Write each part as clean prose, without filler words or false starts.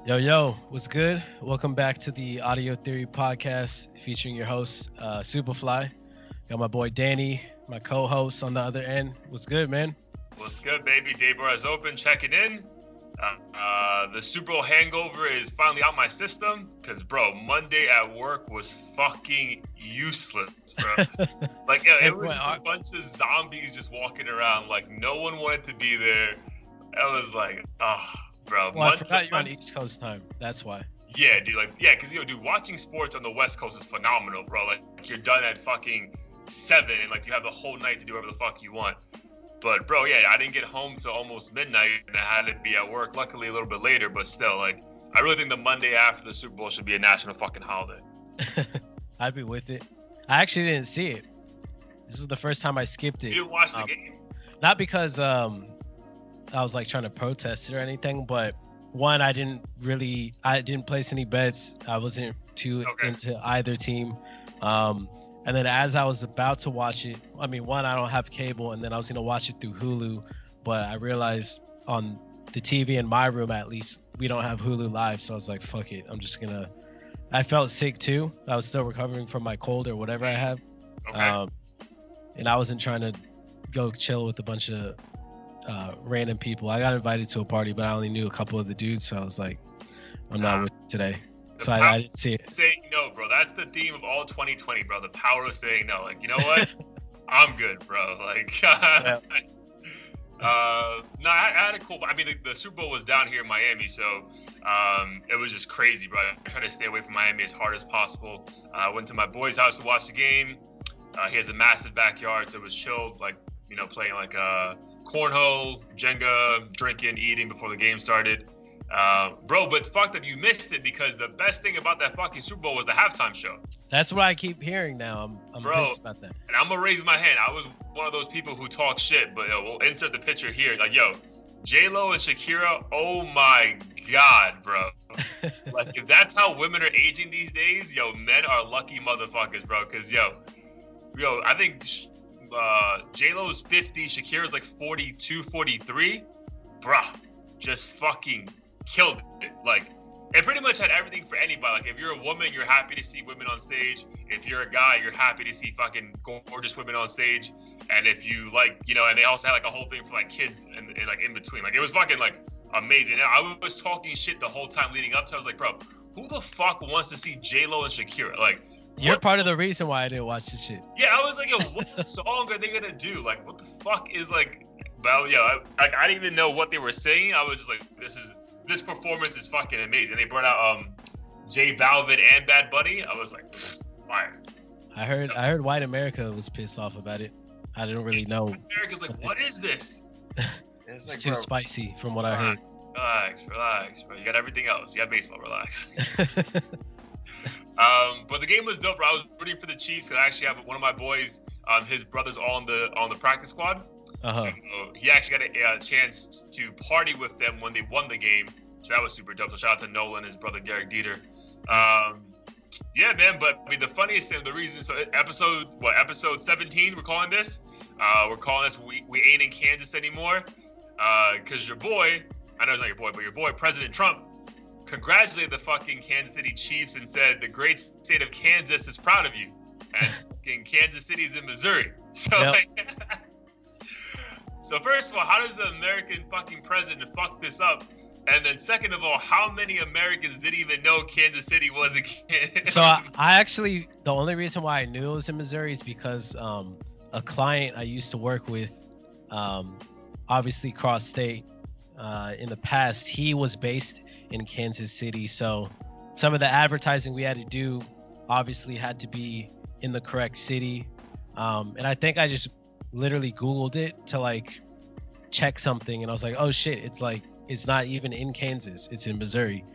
Yo, what's good? Welcome back to the Audio Theory podcast featuring your host, Superfly. Got my boy Danny, my co-host on the other end. What's good, man? What's good, baby? Day bar is open, checking in. The Super Bowl hangover is finally out my system because, bro, Monday at work was fucking useless, bro. It was just a bunch of zombies just walking around. Like, no one wanted to be there. I was like, bro. Well, I forgot you're on East Coast time. That's why. Yeah, dude. Because, dude, watching sports on the West Coast is phenomenal, bro. Like, you're done at fucking 7 and, like, you have the whole night to do whatever the fuck you want. But, bro, yeah, I didn't get home till almost midnight, and I had to be at work, luckily a little bit later, but still, like, I really think the Monday after the Super Bowl should be a national fucking holiday. I'd be with it. I actually didn't see it. This was the first time I skipped it. You didn't watch the game? Not because I was, like, trying to protest it or anything, but, one, I didn't place any bets. I wasn't too into either team. And then as I was about to watch it, I mean, one, I don't have cable, and then I was going to watch it through Hulu, but I realized on the TV in my room, at least, we don't have Hulu Live, so I was like, fuck it. I'm just going to... I felt sick, too. I was still recovering from my cold or whatever I have. Okay. And I wasn't trying to go chill with a bunch of random people. I got invited to a party, but I only knew a couple of the dudes, so I was like, I'm not with you today. So I didn't see it. Saying no, bro. That's the theme of all 2020, bro. The power of saying no. Like, you know what? I'm good, bro. Like, yeah. No, I had a cool. I mean, the Super Bowl was down here in Miami, so it was just crazy, bro. I tried to stay away from Miami as hard as possible. I went to my boy's house to watch the game. He has a massive backyard, so it was chilled, like, playing like cornhole, Jenga, drinking, eating before the game started. Bro, but it's fucked up. You missed it because the best thing about that fucking Super Bowl was the halftime show. That's what I keep hearing now. I'm pissed about that. And I'm gonna raise my hand. I was one of those people who talk shit, but we'll insert the picture here. Like, J-Lo and Shakira, oh my God, bro. Like, if that's how women are aging these days, men are lucky motherfuckers, bro. Because, I think J-Lo's 50, Shakira's like 42, 43. Bruh, just fucking killed it. Like, it pretty much had everything for anybody. Like, if you're a woman, you're happy to see women on stage. If you're a guy, you're happy to see fucking gorgeous women on stage. And if you like, and they also had like a whole thing for like kids and like in between. Like, it was fucking like amazing. And I was talking shit the whole time leading up to it. I was like, bro, who the fuck wants to see J-Lo and Shakira? Like, you're part of the reason why I didn't watch this shit. Yeah, I was like, what song are they gonna do? Like, what the fuck is like? Well, I didn't even know what they were saying. I was just like, this performance is fucking amazing. They brought out J Balvin and Bad Bunny. I was like, fire. I heard White America was pissed off about it. I didn't really know. America's like, what is this? It's like, too spicy from what I heard. Relax, bro. You got everything else. You got baseball. Relax. But the game was dope, bro. I was rooting for the Chiefs because I actually have one of my boys, his brother's on the practice squad. So he actually got a chance to party with them when they won the game. So that was super dope. So shout out to Nolan, his brother Garrick Dieter. Yeah, man. But I mean, the funniest thing, the reason, so episode 17, we're calling this. We're calling this We Ain't in Kansas Anymore. Because your boy, I know it's not your boy, but your boy, President Trump, congratulated the fucking Kansas City Chiefs and said the great state of Kansas is proud of you. And fucking Kansas City's in Missouri. So, So first of all, how does the American fucking president fuck this up? And then second of all, how many Americans didn't even know Kansas City was in Kansas? So I actually, the only reason why I knew it was in Missouri is because a client I used to work with, obviously cross state in the past, he was based in Kansas City. So some of the advertising we had to do obviously had to be in the correct city. And I think I just literally Googled it to like check something, and I was like, oh shit, it's not even in Kansas, it's in Missouri.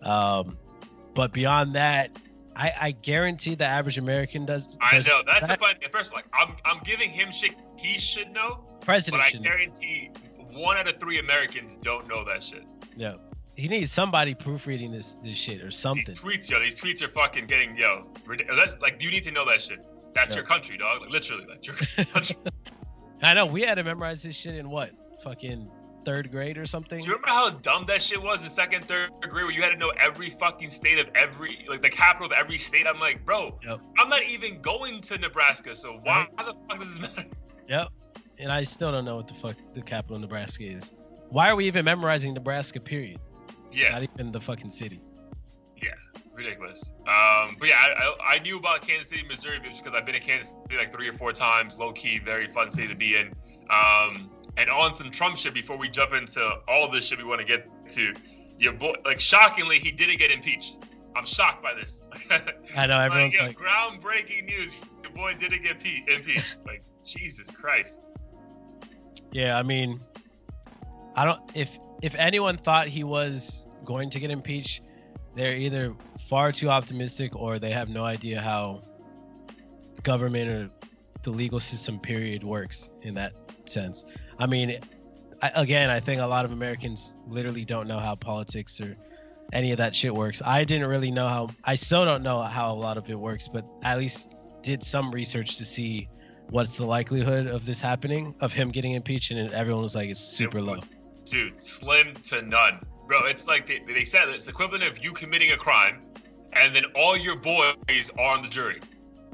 But beyond that, I guarantee the average American does. I know that's the fun. First of all, I'm giving him shit he should know. President, but I guarantee 1 out of 3 Americans don't know that shit. Yeah, he needs somebody proofreading this shit or something. These tweets are fucking getting that's like, you need to know that shit. That's your country, dog. Like, literally, like your country. I know we had to memorize this shit in what? Fucking third grade or something. Do you remember how dumb that shit was in second, third grade, where you had to know every fucking state of every, like the capital of every state? I'm like, bro, I'm not even going to Nebraska, so why the fuck does this matter? Yep. And I still don't know what the fuck the capital of Nebraska is. Why are we even memorizing Nebraska, period? Yeah. Not even the fucking city. Yeah. Ridiculous. But yeah, I knew about Kansas City, Missouri, because I've been to Kansas City like 3 or 4 times. Low key, very fun city to be in. And on some Trump shit, before we jump into all this shit we want to get to, your boy, like, shockingly, he didn't get impeached. I'm shocked by this. I know, everyone's like, groundbreaking news. Your boy didn't get impeached. Like, Jesus Christ. Yeah, I mean, I don't. If anyone thought he was going to get impeached, they're either far too optimistic or they have no idea how government or the legal system period works in that sense. I mean, I think a lot of Americans literally don't know how politics or any of that shit works. I didn't really know how. I still don't know how a lot of it works, but at least did some research to see what's the likelihood of this happening, of him getting impeached, and everyone was like, it's super low. Dude, slim to none. Bro, it's like they said it's equivalent of you committing a crime, and then all your boys are on the jury.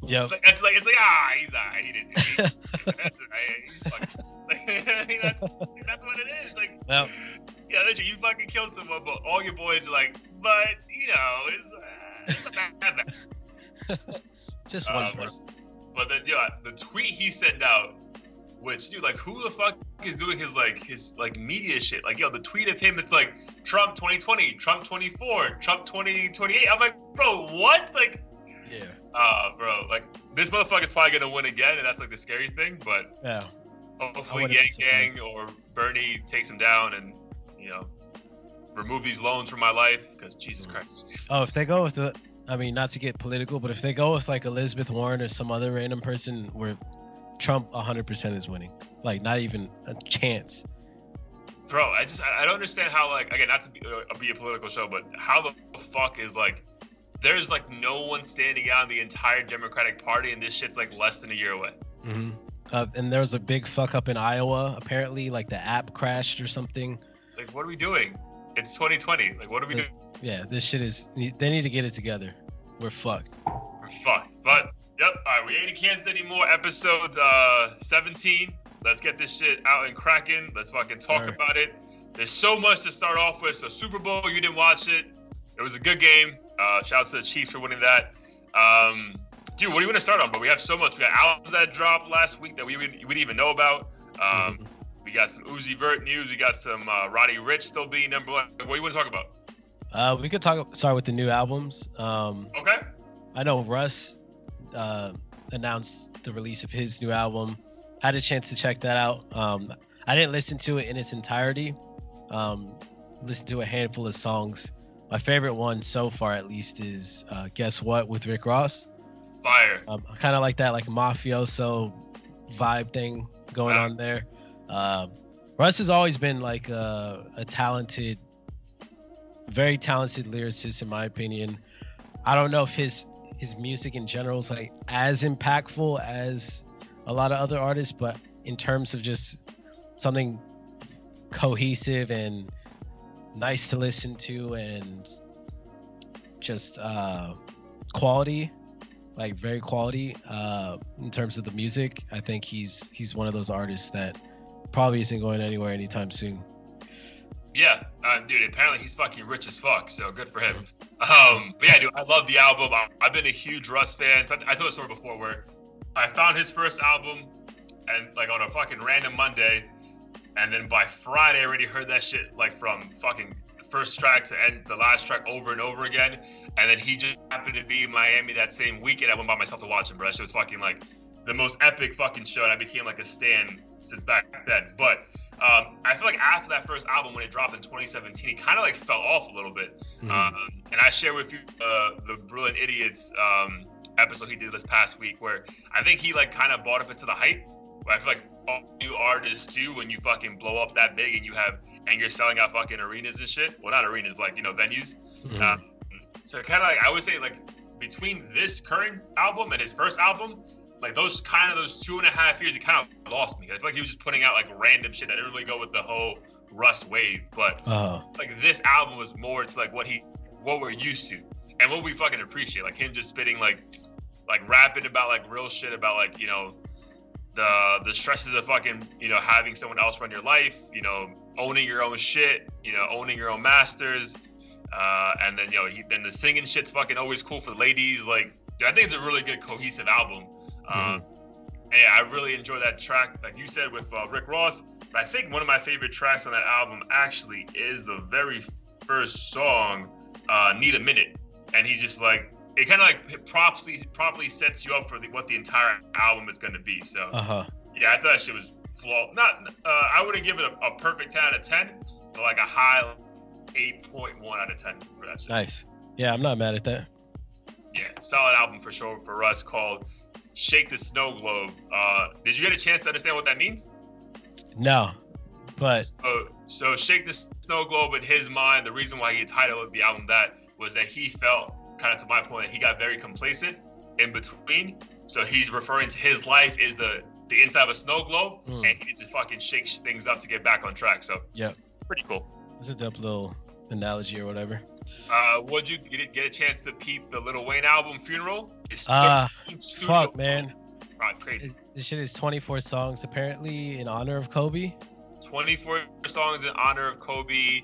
Yeah. It's like he's alright. He didn't. He's fucking. I mean, that's what it is. Like, well, yeah, literally, you fucking killed someone, but all your boys are like, but you know, it's not that bad. Just one person. But then, yeah, the tweet he sent out, which, dude, like, who the fuck is doing his media shit? Like, yo, the tweet of him, it's like Trump 2020, Trump 24, Trump 2028. I'm like, bro, what? Like, yeah. Bro, like, this motherfucker's probably gonna win again, and that's like the scary thing. But yeah, hopefully, Gang or Bernie takes him down and, you know, remove these loans from my life, because Jesus Christ. Oh, if they go with not to get political, but if they go with like Elizabeth Warren or some other random person, where Trump 100% is winning, like not even a chance. Bro, I don't understand how, like, again, not to be a political show, but how the fuck is, like, there's like no one standing out in the entire Democratic Party, and this shit's like less than a year away. Mm-hmm. And there was a big fuck up in Iowa. Apparently, like the app crashed or something. Like, what are we doing? It's 2020. Like, what are we doing? Yeah, this shit is. They need to get it together. We're fucked. We're fucked. But yep. All right, we ain't in Kansas anymore. Episode 17. Let's get this shit out and cracking. Let's fucking talk about it. There's so much to start off with. So Super Bowl, you didn't watch it. It was a good game. Shout out to the Chiefs for winning that. Dude, what do you want to start on? But we have so much. We got albums that dropped last week that we didn't even know about. We got some Uzi Vert news. We got some Roddy Ricch still being number one. What do you want to talk about? We could start with the new albums. Okay. I know Russ announced the release of his new album. I had a chance to check that out. I didn't listen to it in its entirety. Listened to a handful of songs. My favorite one so far, at least, is Guess What with Rick Ross. Fire. Kind of like that, like mafioso vibe thing going on there. Russ has always been like a talented, very talented lyricist, in my opinion. I don't know if his music in general is like as impactful as a lot of other artists, but in terms of just something cohesive and nice to listen to and just quality, like very quality in terms of the music, I think he's one of those artists that probably isn't going anywhere anytime soon. Yeah, dude, apparently he's fucking rich as fuck, so good for him. But yeah, dude, I love the album. I've been a huge Russ fan. I told a story before where I found his first album and like on a fucking random Monday, and then by Friday I already heard that shit like from fucking first track to end the last track over and over again. And then he just happened to be in Miami that same weekend. I went by myself to watch him, bro. That shit was fucking like the most epic fucking show, and I became like a stan since back then. But I feel like after that first album, when it dropped in 2017, it kind of like fell off a little bit. And I share with you the Brilliant Idiots episode he did this past week, where I think he like kind of bought up into the hype. But I feel like all new artists do when you fucking blow up that big and you're selling out fucking arenas and shit. Well, not arenas, but like, you know, venues. So kind of like I would say like between this current album and his first album, like those 2.5 years, he kind of lost me. I feel like he was just putting out like random shit that didn't really go with the whole Russ wave, but like this album was more to like what we're used to and what we fucking appreciate, like him just spitting like rapping about like real shit about like, you know, the stresses of fucking, you know, having someone else run your life, you know, owning your own shit, you know, owning your own masters, and then, you know, then the singing shit's fucking always cool for the ladies. Like, I think it's a really good cohesive album. And yeah, I really enjoy that track, like you said, with Rick Ross. But I think one of my favorite tracks on that album actually is the very first song, Need a Minute. And he just like, it kind of like properly sets you up for what the entire album is going to be. So yeah, I thought that shit was flawed. I wouldn't give it a perfect 10 out of 10, but like a high 8.1 out of 10 for that shit. Nice. Yeah, I'm not mad at that. Yeah, solid album for sure for us, called Shake the Snow Globe. Did you get a chance to understand what that means? No, but so Shake the Snow Globe, in his mind, the reason why he titled the album that was that he felt, kind of to my point, that he got very complacent in between. So he's referring to his life is the inside of a snow globe, and he needs to fucking shake things up to get back on track. So yeah, pretty cool. It's a dope little analogy or whatever. Would you get a chance to peep the Lil Wayne album Funeral? Fuck, man. Right, crazy. This shit is 24 songs apparently in honor of Kobe. 24 songs in honor of Kobe.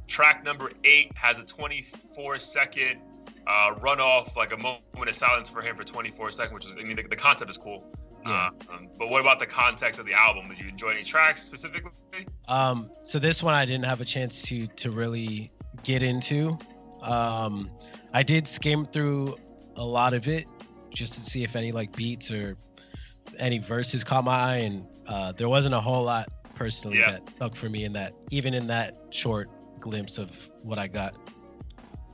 Track number 8 has a 24-second runoff, like a moment of silence for him for 24 seconds, which is, I mean, the concept is cool. Yeah. But what about the context of the album? Did you enjoy any tracks specifically? So this one I didn't have a chance to really get into. I did skim through a lot of it just to see if any like beats or any verses caught my eye, and there wasn't a whole lot personally that stuck for me in that, even in that short glimpse of what I got.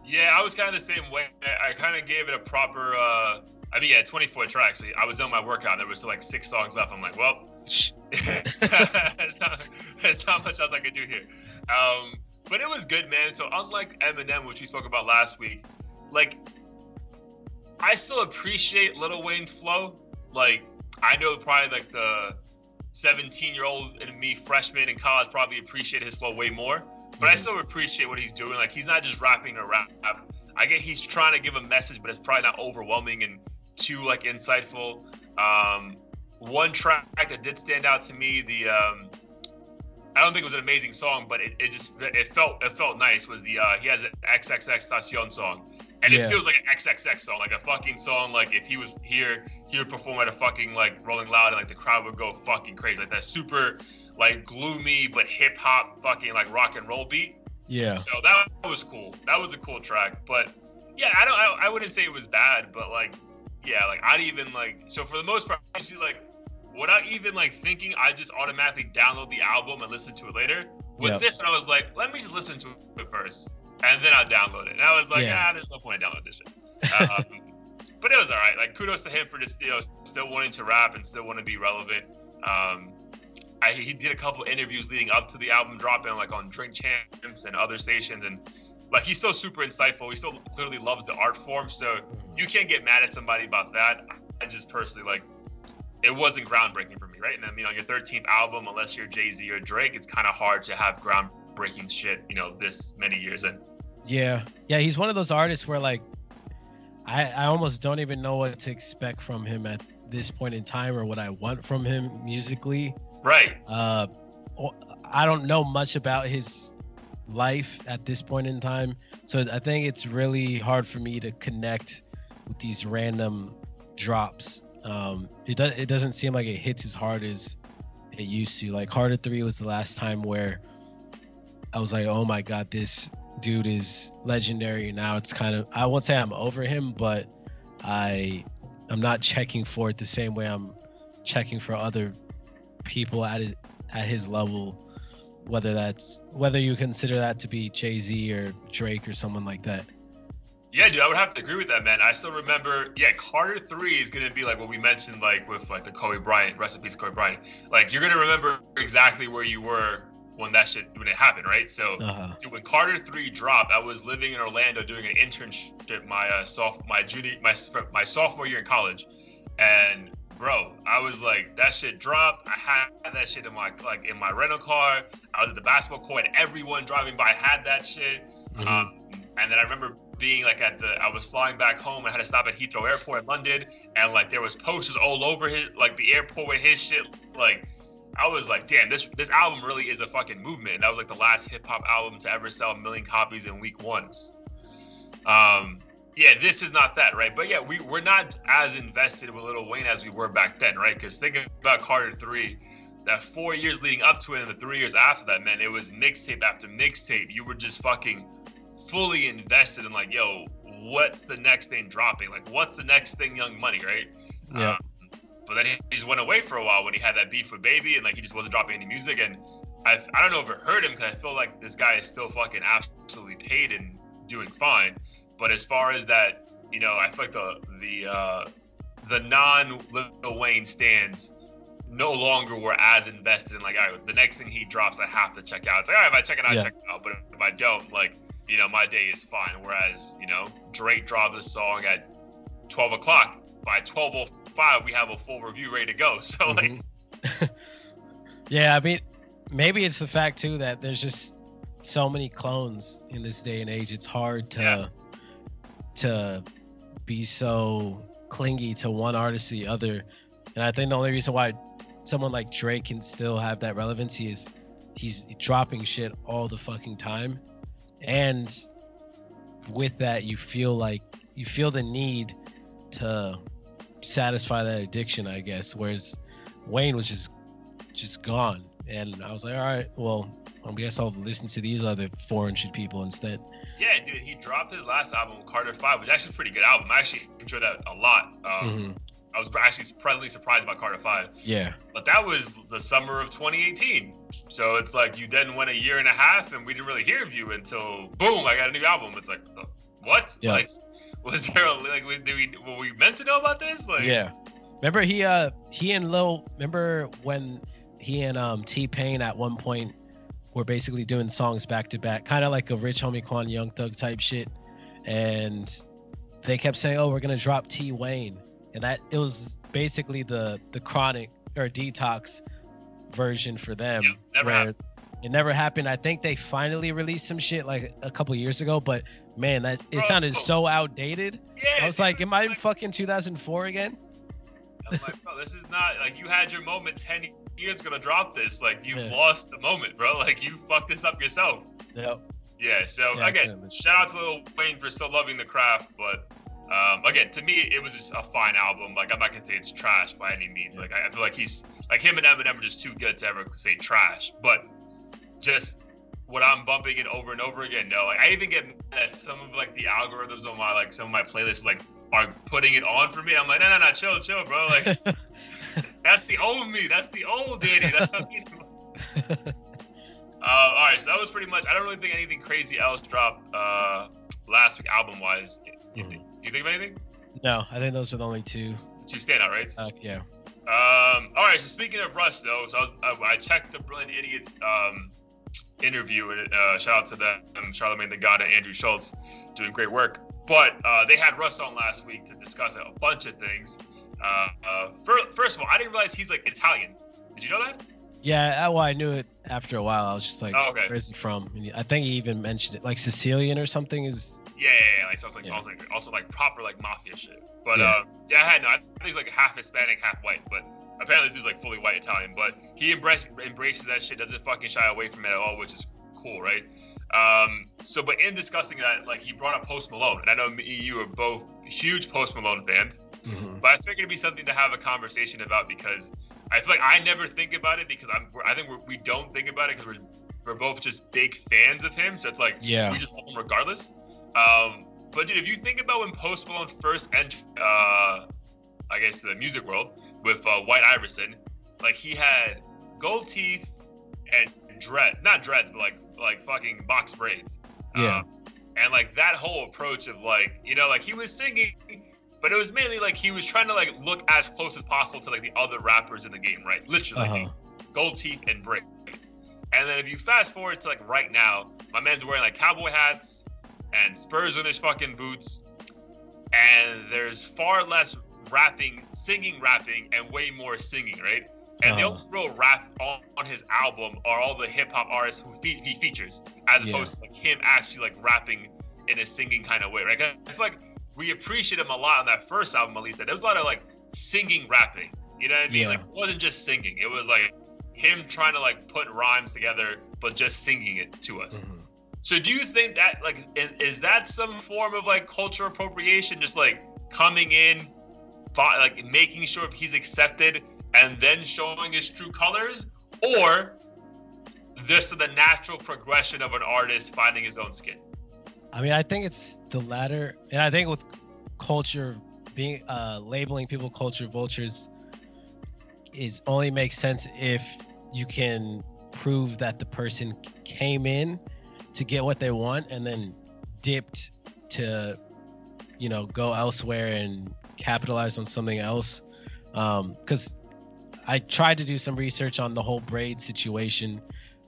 Yeah, I was kind of the same way. I kind of gave it a proper 24 tracks. So I was on my workout. There was still like 6 songs left. I'm like, well, it's not much else I could do here. But it was good, man. So unlike Eminem, which we spoke about last week, like, I still appreciate Lil Wayne's flow. Like, I know probably like the 17-year-old in me, freshman in college, probably appreciate his flow way more. But I still appreciate what he's doing. Like, he's not just rapping a rap. I get he's trying to give a message, but it's probably not overwhelming and too like insightful. One track that did stand out to me, I don't think it was an amazing song, but it felt nice, was he has an XXXTentacion song. And it feels like an XXX song, like a fucking song. Like if he was here, he would perform at a fucking like Rolling Loud, and like the crowd would go fucking crazy. Like that super like gloomy but hip hop fucking like rock and roll beat. Yeah. So that was cool. That was a cool track. But yeah, I wouldn't say it was bad, but like yeah, like I'd even like, so for the most part, actually like without even like thinking, I just automatically download the album and listen to it later. With this one, I was like, let me just listen to it first, and then I'll download it. And I was like, there's no point in downloading this shit. But it was all right. Like, kudos to him for just, you know, still wanting to rap and still want to be relevant. He did a couple interviews leading up to the album dropping, like on Drink Champs and other stations, and like he's still super insightful. He still clearly loves the art form, so you can't get mad at somebody about that. I just personally like, it wasn't groundbreaking for me, right? And I mean, on your 13th album, unless you're Jay-Z or Drake, it's kind of hard to have groundbreaking shit, you know, this many years in. Yeah, he's one of those artists where like I almost don't even know what to expect from him at this point in time, or what I want from him musically. Right. I don't know much about his life at this point in time, so I think it's really hard for me to connect with these random drops. It doesn't seem like it hits as hard as it used to. Like Harder 3 was the last time where I was like, oh my god, this dude is legendary. Now it's kind of, I won't say I'm over him, but I'm not checking for it the same way I'm checking for other people at his level, whether you consider that to be Jay-Z or Drake or someone like that. Yeah, dude, I would have to agree with that, man. I still remember, Carter 3 is going to be like what we mentioned, like with like the Kobe Bryant, recipes Kobe Bryant. Like, you're going to remember exactly where you were when it happened, right? So dude, when Carter 3 dropped, I was living in Orlando doing an internship my sophomore year in college. And bro, I was like, that shit dropped. I had that shit in my rental car. I was at the basketball court. Everyone driving by had that shit. And then I remember being like I was flying back home. I had to stop at Heathrow Airport in London, and like there was posters all over the airport with his shit. Like, I was like, damn, this album really is a fucking movement. And that was like the last hip hop album to ever sell 1 million copies in week 1. Yeah, this is not that, right? But yeah, we're not as invested with Lil Wayne as we were back then, right? Because thinking about Carter 3, that 4 years leading up to it and the 3 years after that, man, it was mixtape after mixtape. You were just fucking fully invested in like, yo, what's the next thing dropping? Like, what's the next thing, Young Money, right? Yeah. But then he just went away for a while when he had that beef with Baby, and like he just wasn't dropping any music. And I don't know if it hurt him, because I feel like this guy is still fucking absolutely paid and doing fine. But as far as that, you know, I feel like the non-Lil Wayne stands no longer were as invested in like, all right, the next thing he drops, I have to check out. It's like, all right, if I check it out, I check it out. But if I don't, like, you know, my day is fine. Whereas, you know, Drake dropped a song at 12 o'clock. By 12:05, we have a full review ready to go. So, like... Yeah, I mean, maybe it's the fact, too, that there's just so many clones in this day and age. It's hard to be so clingy to one artist or the other. And I think the only reason why someone like Drake can still have that relevancy is he's dropping shit all the fucking time. And with that, you feel the need to satisfy that addiction, I guess. Whereas Wayne was just gone. And I was like, all right, well, I guess I'll listen to these other 400 people instead. Yeah, dude, he dropped his last album, Carter 5, which is actually a pretty good album. I actually enjoyed that a lot. I was actually pleasantly surprised by Carter 5. Yeah. But that was the summer of 2018. So it's like you then went a year and a half and we didn't really hear of you until, boom, I got a new album. It's like, what? Yeah. Like, was there were we meant to know about this? Like, yeah. Remember he and Lil, remember when he and T-Pain at one point were basically doing songs back to back, kind of like a Rich Homie Quan Young Thug type shit. And they kept saying, oh, we're going to drop T-Wayne. And that it was basically the Chronic or Detox version for them. Yep, it never happened. I think they finally released some shit like a couple years ago, but man, it sounded so outdated. Yeah, I was like, am I in fucking 2004 again? I'm like, bro, this is not like you had your moment 10 years ago to drop this. Like, you lost the moment, bro. Like, you fucked this up yourself. Yep. Yeah, so again, shout out to Lil Wayne for still loving the craft, but again, to me, it was just a fine album. Like, I'm not gonna say it's trash by any means. Like, I feel like he's like him and Eminem are just too good to ever say trash. But just what I'm bumping it over and over again. No, like I even get mad at some of like the algorithms on my some of my playlists like are putting it on for me. I'm like, no, chill, bro. Like that's the old me. That's the old Danny. That's not me. All right, so that was pretty much. I don't really think anything crazy else dropped last week album wise. You think of anything? No, I think those were the only two standout, right? Yeah. All right. So speaking of Rush, though, so I checked the Brilliant Idiots interview, and shout out to them, Charlamagne the God and Andrew Schultz, doing great work. But they had Russ on last week to discuss a bunch of things. First of all, I didn't realize he's like Italian. Did you know that? Yeah, well, I knew it after a while. I was just like, okay. Where's he from? And I think he even mentioned it, like Sicilian or something. Is Like, so I was like, also like proper like mafia shit. But I think he's like half Hispanic, half white. But apparently this dude's like fully white Italian. But he embraces that shit, doesn't fucking shy away from it at all, which is cool, right? But in discussing that, like, he brought up Post Malone, and I know me and you are both huge Post Malone fans. But I figured it'd be something to have a conversation about, because I feel like I never think about it, because I think we don't think about it because we're both just big fans of him. So it's like, we just love him regardless. But dude, if you think about when Post Malone first entered, I guess the music world with White Iverson, like he had gold teeth and not dreads, but like fucking box braids. And like that whole approach of like, you know, like he was singing, but it was mainly like he was trying to like look as close as possible to like the other rappers in the game, right? Literally, like, gold teeth and braids. And then if you fast forward to like right now, my man's wearing like cowboy hats and Spurs on his fucking boots, and there's far less singing, rapping, and way more singing, right? And the only real rap on his album are all the hip hop artists who he features, as opposed to like him actually like rapping in a singing kind of way, right? I feel like we appreciate him a lot on that first album, at least. There was a lot of like singing, rapping. You know what I mean? Like, it wasn't just singing. It was like him trying to like put rhymes together, but just singing it to us. Mm-hmm. So do you think that like is that some form of like cultural appropriation, just like coming in, like making sure he's accepted and then showing his true colors, or this is the natural progression of an artist finding his own skin? I mean, I think it's the latter, and I think with culture being labeling people culture vultures is only makes sense if you can prove that the person came in to get what they want and then dipped to, you know, go elsewhere and capitalize on something else. Because I tried to do some research on the whole braid situation.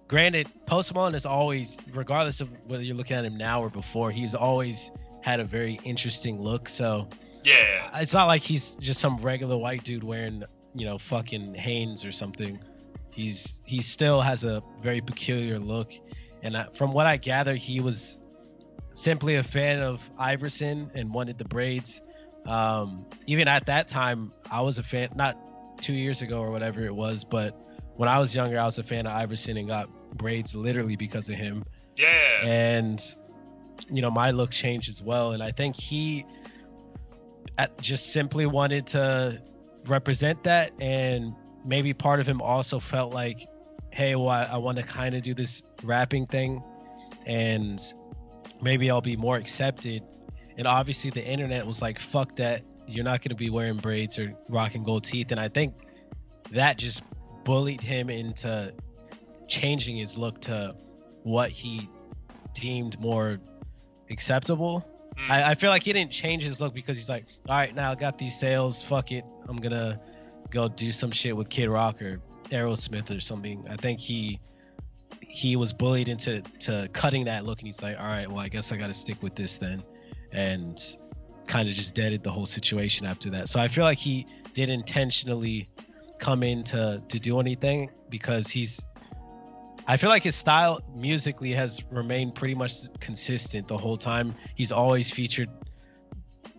Granted, Post Malone is always, regardless of whether you're looking at him now or before, he's always had a very interesting look. So yeah, it's not like he's just some regular white dude wearing, you know, fucking Hanes or something. He still has a very peculiar look. And from what I gather, he was simply a fan of Iverson and wanted the braids. Even at that time, I was a fan, not 2 years ago or whatever it was, but when I was younger, I was a fan of Iverson and got braids literally because of him. Yeah. And, you know, my look changed as well. And I think he just simply wanted to represent that. And maybe part of him also felt like, hey, well, I want to kind of do this rapping thing and maybe I'll be more accepted. And obviously the internet was like, fuck that. You're not going to be wearing braids or rocking gold teeth. And I think that just bullied him into changing his look to what he deemed more acceptable. I feel like he didn't change his look because he's like, all right, now I got these sales, fuck it, I'm gonna go do some shit with Kid Rock or Aerosmith or something. I think he was bullied into cutting that look, and he's like, all right, well, I guess I gotta stick with this then, and kind of just deaded the whole situation after that. So I feel like he did intentionally come in to do anything, because I feel like his style musically has remained pretty much consistent the whole time. He's always featured,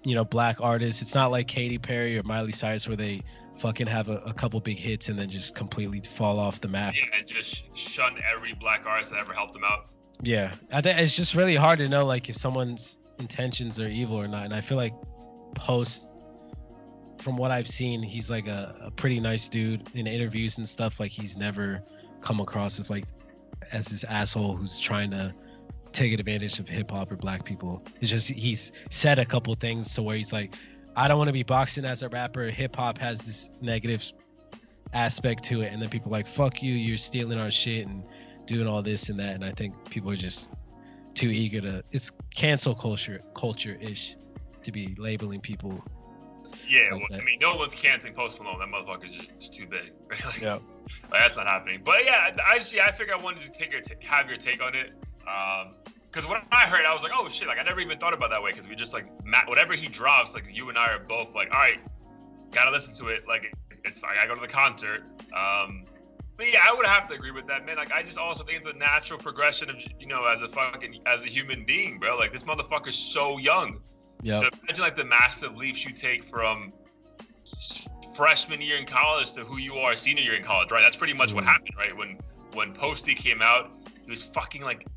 you know, black artists. It's not like Katy Perry or Miley Cyrus where they fucking have a couple big hits and then just completely fall off the map. Yeah, and just shun every black artist that ever helped him out. Yeah, I think it's just really hard to know like if someone's intentions are evil or not. And I feel like Post, from what I've seen, he's like a pretty nice dude in interviews and stuff. Like he's never come across as this asshole who's trying to take advantage of hip hop or black people. It's just he's said a couple things to where he's like, I don't want to be boxed in as a rapper. Hip hop has this negative aspect to it, and then people are like, fuck you, you're stealing our shit and doing all this and that. And I think people are just too eager to, it's cancel culture-ish to be labeling people. Yeah, like well, I mean, no one's canceling Post Malone. That motherfucker's just too big. Right? Like, yeah, like, that's not happening. But yeah, I figured I wanted to have your take on it. Because when I heard it, I was like, oh shit, like I never even thought about it that way. Because we just like, whatever he drops, like you and I are both like, all right, gotta listen to it. Like it's fine. I go to the concert. But yeah, I would have to agree with that, man. Like I just also think it's a natural progression of, you know, as a human being, bro. Like this motherfucker's so young. Yeah. So imagine like the massive leaps you take from freshman year in college to who you are senior year in college, right? That's pretty much what happened, right? When Posty came out, he was fucking like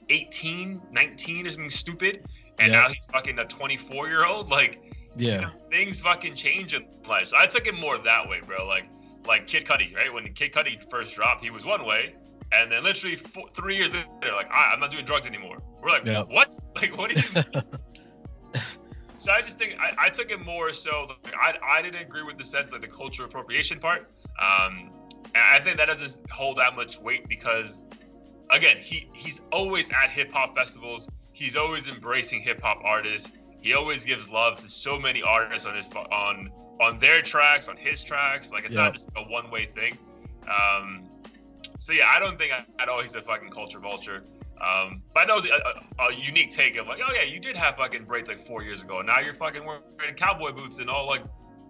18, 19 or something stupid, and now he's fucking a 24-year-old. Like, you know, things fucking change in life. So I took it more that way, bro. Like Kid Cudi, right? When Kid Cudi first dropped, he was one way, and then literally 3 years later, like, I'm not doing drugs anymore. We're like, what? Like, what do you mean? So I just think I took it more so like I didn't agree with the sense like the cultural appropriation part. And I think that doesn't hold that much weight because, again, he's always at hip hop festivals. He's always embracing hip hop artists. He always gives love to so many artists on their tracks, on his tracks. Like it's not just a one way thing. So yeah, I don't think at all he's a fucking culture vulture. But I know it's a unique take of like, oh yeah, you did have fucking braids like 4 years ago, and now you're fucking wearing cowboy boots and all like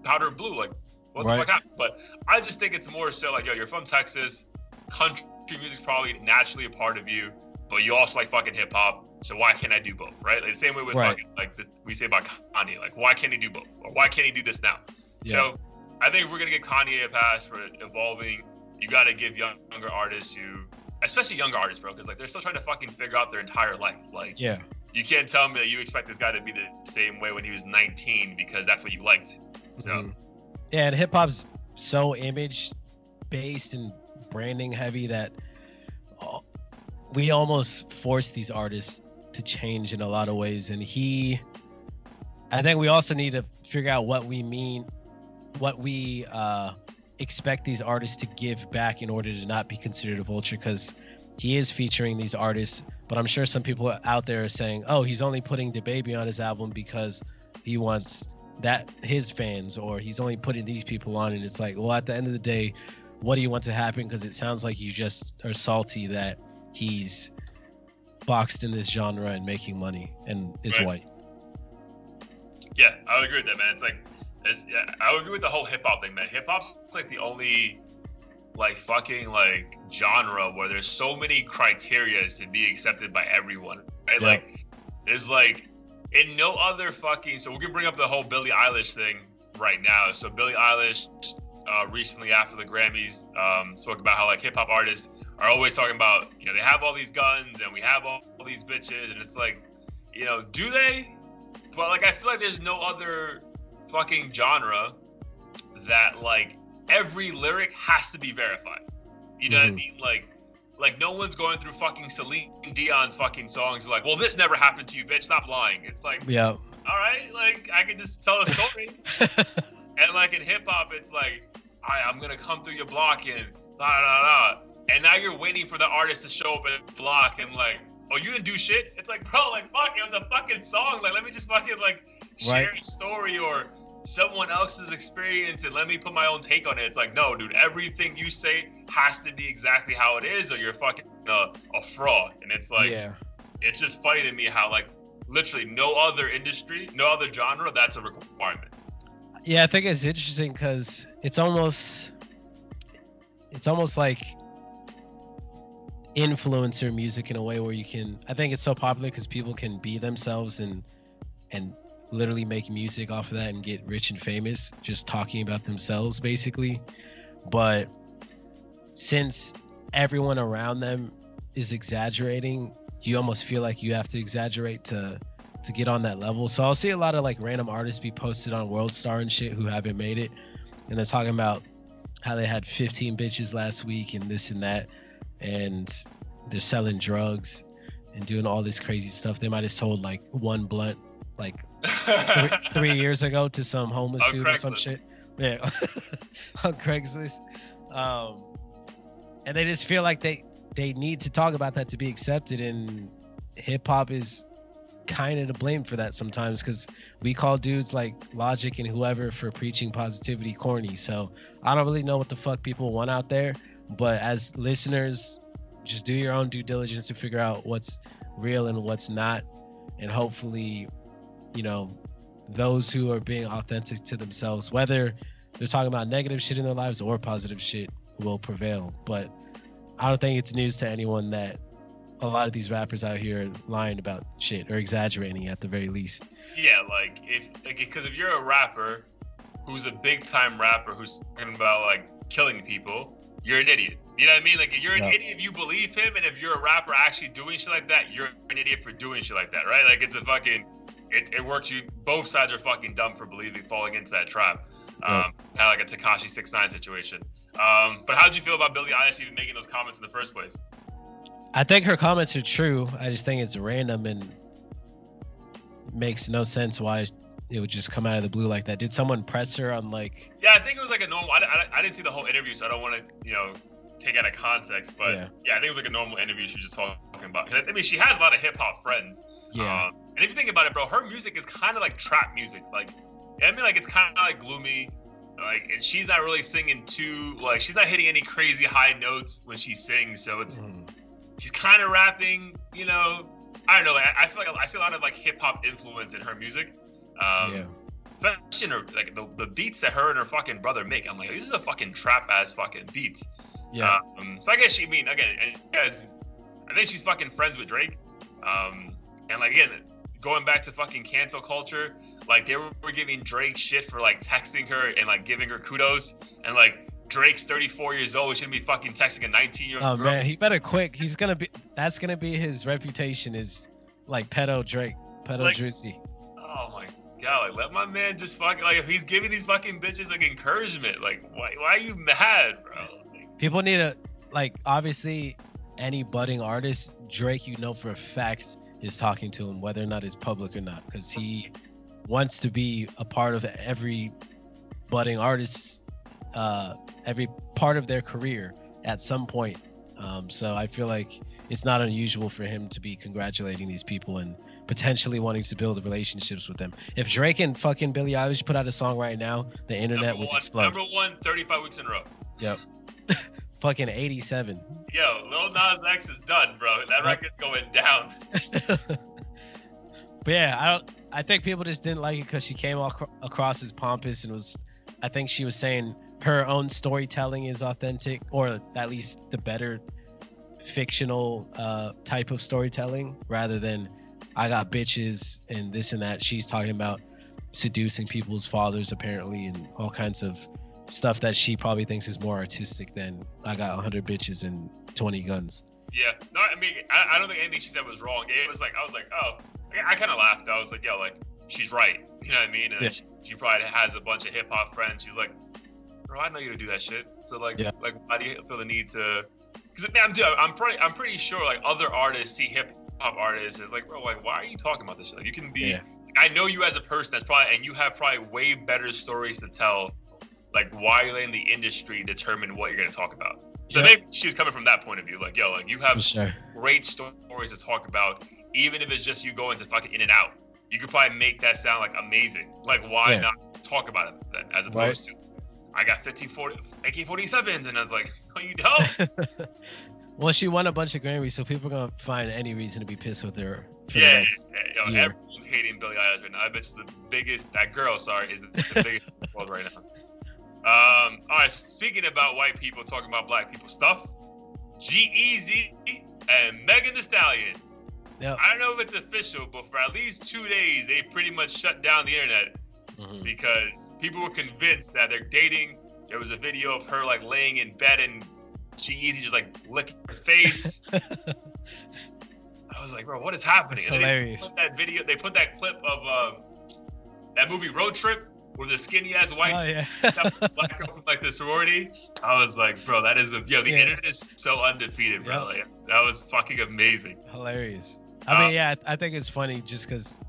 powder blue. Like, what the fuck happened? But I just think it's more so like, yo, you're from Texas. Country music's probably naturally a part of you, but you also like fucking hip hop. So why can't I do both, right? Like the same way with fucking, like we say about Kanye, like why can't he do both, or why can't he do this now? Yeah. So I think if we're gonna give Kanye a pass for evolving, you gotta give younger artists who, especially younger artists, bro, because like they're still trying to fucking figure out their entire life. Like, you can't tell me that you expect this guy to be the same way when he was 19 because that's what you liked. So yeah, and hip hop's so image based and branding heavy that we almost force these artists to change in a lot of ways. And I think we also need to figure out what we mean, what we expect these artists to give back in order to not be considered a vulture, because he is featuring these artists, but I'm sure some people out there are saying, oh, he's only putting DaBaby on his album because he wants that his fans, or he's only putting these people on. And it's like, well, at the end of the day, what do you want to happen? Because it sounds like you just are salty that he's boxed in this genre and making money and is white. Yeah, I would agree with that, man. It's like, I would agree with the whole hip hop thing, man. Hip hop's like the only like fucking like genre where there's so many criteria to be accepted by everyone, right? Yeah. Like there's like in no other fucking, so we can bring up the whole Billie Eilish thing right now. So Billie Eilish recently after the Grammys spoke about how like hip hop artists are always talking about, you know, they have all these guns and we have all these bitches, and it's like, you know, do they? But like I feel like there's no other fucking genre that like every lyric has to be verified. You know what I mean? Like no one's going through fucking Celine Dion's fucking songs like, well, this never happened to you, bitch, stop lying. It's like, yeah, all right, like I can just tell a story. And like in hip hop, it's like, I'm gonna come through your block and and now you're waiting for the artist to show up at the block and like, oh, you didn't do shit? It's like, bro, like fuck, it was a fucking song. Like let me just fucking like share a story or someone else's experience and let me put my own take on it. It's like, no, dude, everything you say has to be exactly how it is, or you're fucking a fraud. And it's like, it's just funny to me how like literally no other industry, no other genre, that's a requirement. Yeah, I think it's interesting because it's almost like influencer music in a way where you can, I think it's so popular because people can be themselves and literally make music off of that and get rich and famous just talking about themselves basically. But since everyone around them is exaggerating, you almost feel like you have to exaggerate to get on that level. So I'll see a lot of like random artists be posted on World Star and shit who haven't made it, and they're talking about how they had 15 bitches last week and this and that, and they're selling drugs and doing all this crazy stuff. They might have sold like one blunt like 3 years ago to some homeless dude or some shit. Yeah. On Craigslist. And they just feel like they need to talk about that to be accepted, and hip hop is kind of to blame for that sometimes, because we call dudes like Logic and whoever for preaching positivity corny. So I don't really know what the fuck people want out there, but as listeners, just do your own due diligence to figure out what's real and what's not, and hopefully, you know, those who are being authentic to themselves, whether they're talking about negative shit in their lives or positive shit, will prevail. But I don't think it's news to anyone that a lot of these rappers out here are lying about shit or exaggerating at the very least. Yeah, like because if you're a rapper who's a big time rapper who's talking about like killing people, you're an idiot. You know what I mean? Like if you're an idiot if you believe him, and if you're a rapper actually doing shit like that, you're an idiot for doing shit like that, right? Like it's a fucking it works. You both sides are fucking dumb for falling into that trap. Kind of like a Tekashi 6ix9ine situation. But how did you feel about Billie Eilish even making those comments in the first place? I think her comments are true. I just think it's random and makes no sense why it would just come out of the blue like that. Did someone press her on like? Yeah, I think it was like a normal. I didn't see the whole interview, so I don't want to take it out of context. But yeah, I think it was like a normal interview. She was just talking about. I mean, she has a lot of hip hop friends. Yeah. And if you think about it, bro, her music is kind of like trap music. Like, I mean, like it's kind of like gloomy. Like, and she's not really singing too. Like, she's not hitting any crazy high notes when she sings. So it's. She's kind of rapping, I don't know. Like, I feel like I see a lot of like hip hop influence in her music. especially in her, like the beats that her and her fucking brother make. I'm like, these are fucking trap ass fucking beats. Yeah. So I guess she, I mean, again, and guys, I think she's fucking friends with Drake. And like again, going back to fucking cancel culture, like they were giving Drake shit for like texting her and like giving her kudos, and like Drake's 34 years old, he shouldn't be fucking texting a 19-year-old girl. Oh man, he better quit. That's gonna be his reputation, is like pedo Drake, pedo like, Drizzy. Oh my god, like let my man just fucking, like if he's giving these fucking bitches like encouragement, like why are you mad, bro? Like, people need to, like, obviously any budding artist, Drake, you know for a fact, is talking to him, whether or not it's public or not, because he wants to be a part of every budding artist's every part of their career at some point. So I feel like it's not unusual for him to be congratulating these people and potentially wanting to build relationships with them. If Drake and fucking Billie Eilish put out a song right now, the internet would explode. Number one, 35 weeks in a row. Yep. Fucking 87. Yo, Lil Nas X is done, bro. That record's going down. But yeah, I think people just didn't like it because she came across as pompous and I think she was saying her own storytelling is authentic, or at least the better fictional type of storytelling, rather than I got bitches and this and that. She's talking about seducing people's fathers apparently, and all kinds of stuff that she probably thinks is more artistic than I got 100 bitches and 20 guns. Yeah, no, I mean, I don't think anything she said was wrong. It was like, I was like, oh, I kind of laughed. I was like, yo, like, she's right. You know what I mean? And yeah. she probably has a bunch of hip hop friends. She's like, bro, I know you to do that shit. So like, yeah. like, why do you feel the need to? Because I'm pretty sure like other artists see hip hop artists as like, bro, like, why are you talking about this shit? Like, you can be. Yeah. I know you as a person that's probably, and you have probably way better stories to tell. Like, why you're letting the industry determine what you're gonna talk about. So maybe she was coming from that point of view. Like, yo, like you have great stories to talk about, even if it's just you going to fucking In and Out. You could probably make that sound like amazing. Like, why not talk about it then, as opposed to, I got 1540 AK-47s, and I was like, no, you don't. Well, she won a bunch of Grammys, so people are gonna find any reason to be pissed with her. Yo, everyone's hating Billie Eilish right now. I bet she's the biggest. That girl, sorry, is the biggest in the world right now. All right, speaking about white people talking about black people stuff, G-Eazy and Megan Thee Stallion. Yep. I don't know if it's official, but for at least 2 days, they pretty much shut down the internet because people were convinced that they're dating. There was a video of her like laying in bed and G-Eazy just like licking her face. I was like, bro, what is happening? It's hilarious. They put that video, they put that clip of that movie Road Trip, where the skinny ass white black girl from like the sorority. I was like, bro, that is the internet is so undefeated, bro. Like, that was fucking amazing. Hilarious. I mean, I think it's funny just because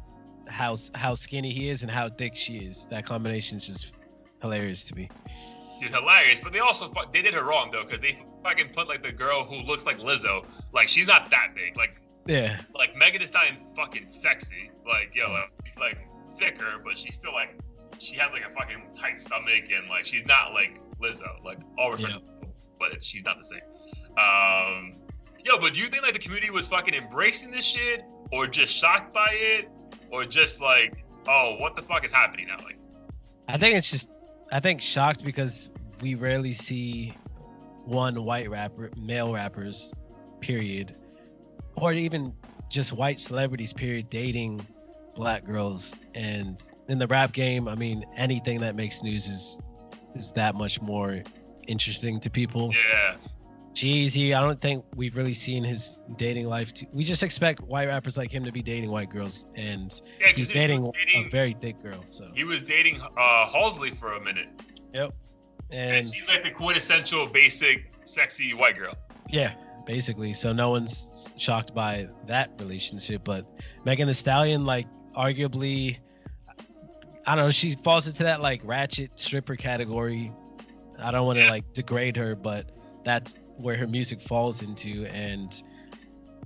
how skinny he is and how thick she is. That combination is just hilarious to me. Dude, hilarious. But they also they did her wrong though, because they fucking put like the girl who looks like Lizzo. Like, she's not that big. Like, like Megan Thee Stallion's fucking sexy. Like, yo, she's like thicker, but she's still like. She has like a fucking tight stomach, and like she's not like Lizzo, like all but she's not the same. But do you think like the community was fucking embracing this shit, or just shocked by it, or just like, oh, what the fuck is happening now? Like, I think shocked, because we rarely see male rappers, period, or even just white celebrities, period, dating black girls. And in the rap game, I mean, anything that makes news is that much more interesting to people. Yeah. G-Eazy, I don't think we've really seen his dating life. We just expect white rappers like him to be dating white girls, and he's dating a very thick girl. So he was dating Halsey for a minute. Yep. And she's like the quintessential basic sexy white girl. Yeah, basically. So no one's shocked by that relationship. But Megan Thee Stallion, like, arguably, I don't know, she falls into that like ratchet stripper category. I don't want to like degrade her, but that's where her music falls into. And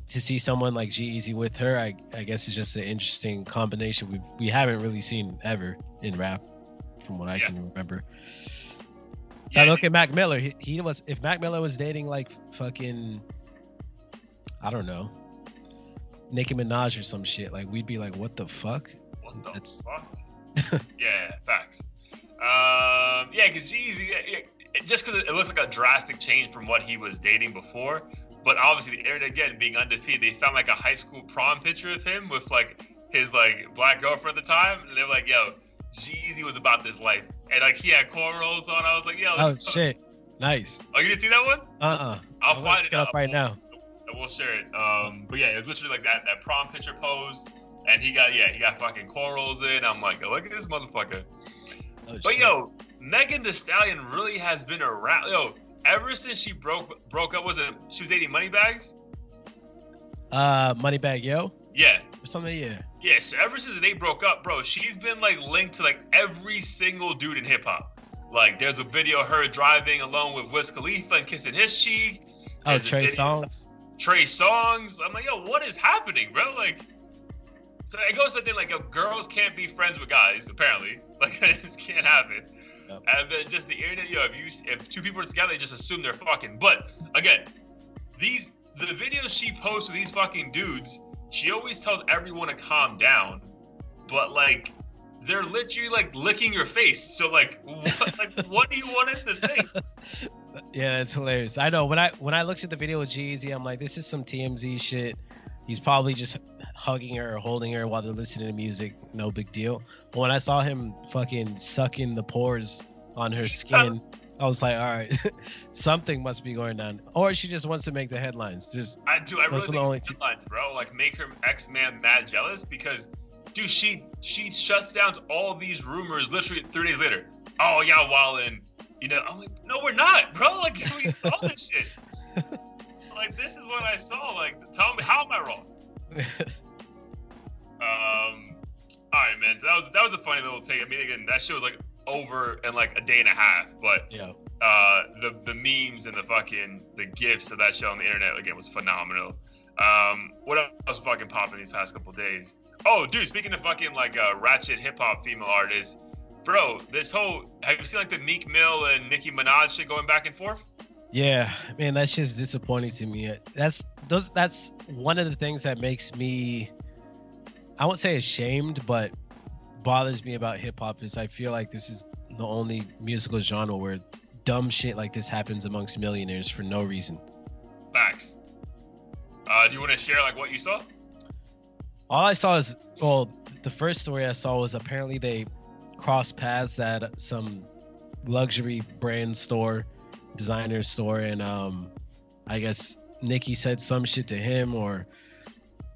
to see someone like G-Eazy with her, I guess it's just an interesting combination we haven't really seen ever in rap, from what I can remember. Now look at Mac Miller. He was, if Mac Miller was dating like fucking, I don't know, Nicki Minaj or some shit, like we'd be like, what the fuck? What the fuck? Yeah, facts. Yeah, because G-Eazy, just because it looks like a drastic change from what he was dating before, but obviously the internet again being undefeated, they found like a high school prom picture of him with like his like black girlfriend at the time, and they were like, "Yo, G-Eazy was about this life," and like he had cornrows on. I was like, "Yo, oh shit, nice." Oh, you didn't see that one? I'll find it up right now. We'll share it. But yeah, it was literally like that prom picture pose, and he got fucking cornrows in. I'm like, look at this motherfucker. Oh, but shit. yo, Megan Thee Stallion really has been around. Yo, ever since she broke up, she was dating Moneybags? Moneybag Yo? Yeah. Or something, yeah. Yeah, so ever since they broke up, bro, she's been like linked to like every single dude in hip hop. Like there's a video of her driving alone with Wiz Khalifa and kissing his cheek. Oh, Trey Songz. Trey Songz. I'm like, yo, what is happening, bro? Like, so it goes to the thing like, yo, girls can't be friends with guys, apparently. Like, it just can't happen. Yep. And then just the internet, yo, if two people are together, they just assume they're fucking. But again, the videos she posts with these fucking dudes, she always tells everyone to calm down. But like, they're literally like licking your face. So like, what do you want us to think? Yeah, it's hilarious. I know when I looked at the video with G-Eazy, I'm like, this is some TMZ shit. He's probably just hugging her or holding her while they're listening to music. No big deal. But when I saw him fucking sucking the pores on her skin, I was like, all right, something must be going on. Or she just wants to make the headlines. I really think headlines, bro. Like make her ex-man mad jealous because, dude, she shuts down all these rumors literally 3 days later. Oh, yeah, Wallin. You know, I'm like, no, we're not, bro. Like, we saw this shit. Like, this is what I saw. Like, tell me, how am I wrong? All right, man. So that was a funny little take. I mean, again, that shit was like over in like a day and a half. But yeah, the memes and the gifs of that shit on the internet again was phenomenal. What else fucking popping these past couple days? Oh, dude, speaking of fucking like ratchet hip hop female artists. Bro, have you seen like the Meek Mill and Nicki Minaj shit going back and forth? Yeah, man, that's just disappointing to me. That's one of the things that makes me, I won't say ashamed, but bothers me about hip hop is I feel like this is the only musical genre where dumb shit like this happens amongst millionaires for no reason. Facts. Do you want to share like what you saw? All I saw is, well, the first story I saw was apparently they crossed paths at some luxury brand store, designer store, and I guess Nicki said some shit to him or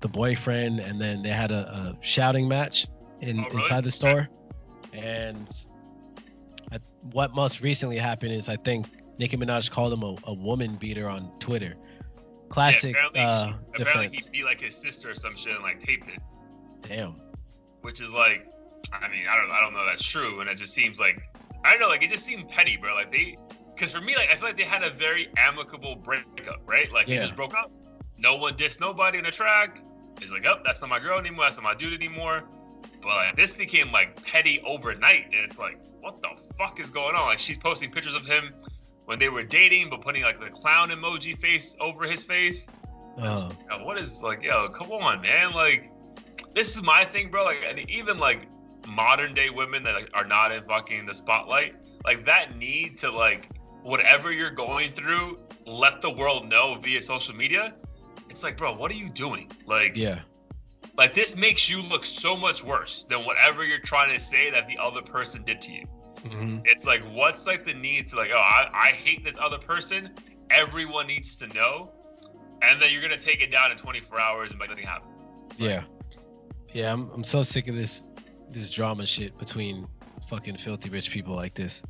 the boyfriend, and then they had a shouting match inside the store. And what most recently happened is I think Nicki Minaj called him a woman beater on Twitter. Classic apparently he beat like his sister or some shit and like taped it. Damn. Which is like, I mean, I don't know if that's true, and it just seems like, I don't know, like it just seemed petty, bro. Like because for me, like I feel like they had a very amicable breakup, right? Like they just broke up. No one dissed nobody in the track. It's like, oh, that's not my girl anymore. That's not my dude anymore. But like this became like petty overnight, and it's like, what the fuck is going on? Like she's posting pictures of him when they were dating, but putting like the clown emoji face over his face. Like, what is like, yo, come on, man. Like this is my thing, bro. Like, and even like modern day women that like, are not in fucking the spotlight, like that need to like whatever you're going through, let the world know via social media. It's like, bro, what are you doing? Like, yeah, like this makes you look so much worse than whatever you're trying to say that the other person did to you. Mm-hmm. It's like, what's like the need to like, oh, I hate this other person. Everyone needs to know, and then you're gonna take it down in 24 hours and like nothing happened. Yeah, yeah. I'm so sick of this drama shit between fucking filthy rich people like this.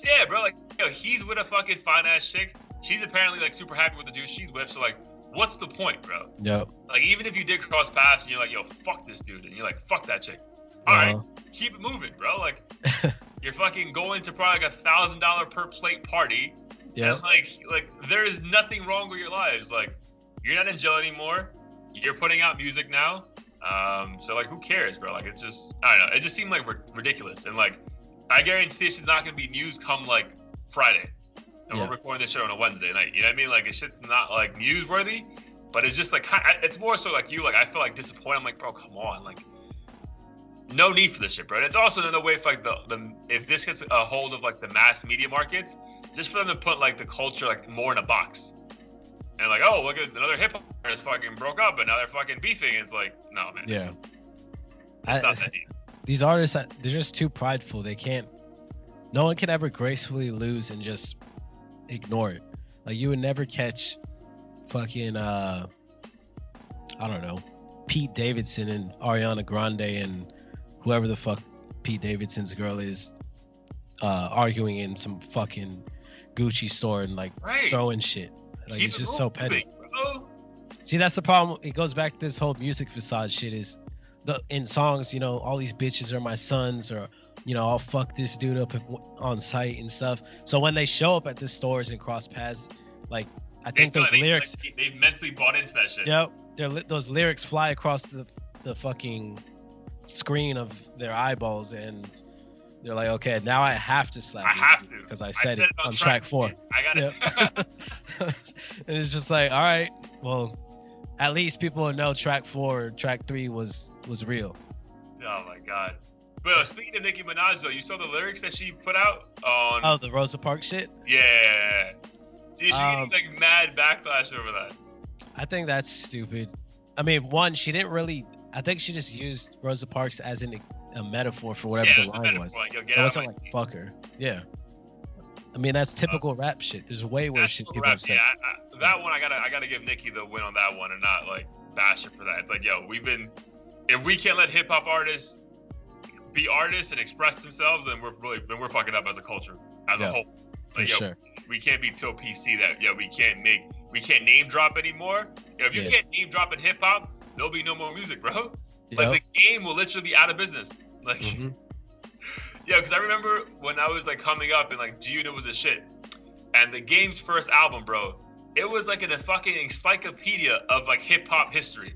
Yeah, bro. Like, yo, he's with a fucking fine ass chick. She's apparently like super happy with the dude she's with. So like, what's the point, bro? Yep. Like, even if you did cross paths and you're like, yo, fuck this dude, and you're like, fuck that chick. All right, keep it moving, bro. Like, you're fucking going to probably like $1,000 per plate party. Yeah. And like there is nothing wrong with your lives. Like, you're not in jail anymore. You're putting out music now. So like, who cares, bro? Like, it's just, I don't know. It just seemed like ridiculous. And like, I guarantee she's not gonna be news come like Friday, and we're recording this show on a Wednesday night. You know what I mean? Like, it's shit's not like newsworthy, but it's just like, it's more so like you. Like, I feel like disappointed. I'm like, bro, come on. Like, no need for this shit, bro. And it's also another way for like the if this gets a hold of like the mass media markets, just for them to put like the culture like more in a box. And like, oh, look at another hip hop artist fucking broke up, and now they're fucking beefing. And it's like, no, man. Yeah. It's not that deep. These artists, they're just too prideful. They can't. No one can ever gracefully lose and just ignore it. Like you would never catch fucking I don't know, Pete Davidson and Ariana Grande and whoever the fuck Pete Davidson's girl is arguing in some fucking Gucci store and like throwing shit. Like it's just so petty. Bro. See, that's the problem. It goes back to this whole music facade shit. Is in songs, you know, all these bitches are my sons, or you know, I'll fuck this dude up on site and stuff. So when they show up at the stores and cross paths, like I think those lyrics, they've mentally bought into that shit. Yep, those lyrics fly across the fucking screen of their eyeballs, and they're like, okay, now I have to slap. I have to because I said it on track 4. I gotta. Yep. And it's just like, all right, well, at least people will know track 4 or track 3 was real. Oh my god. But speaking of Nicki Minaj though, you saw the lyrics that she put out on the Rosa Parks shit? Yeah. Dude, she's getting like mad backlash over that. I think that's stupid. I mean, one, she didn't really. I think she just used Rosa Parks as a metaphor for whatever the line was. Like, it wasn't like fuck her. Yeah. I mean, that's typical rap shit. There's way worse shit people have said. Yeah, that one I gotta give Nicki the win on that one and not like bash her for that. It's like, yo, if we can't let hip hop artists be artists and express themselves, then we're fucking up as a culture, as a whole. Like, yo, sure. We can't be so PC that we can't name drop anymore. If you can't name drop in hip hop, there'll be no more music, bro. Yep. Like the game will literally be out of business. Like, yeah, because I remember when I was like coming up and like G-Unit was a shit, and the game's first album, bro, it was like in a fucking encyclopedia of like hip hop history.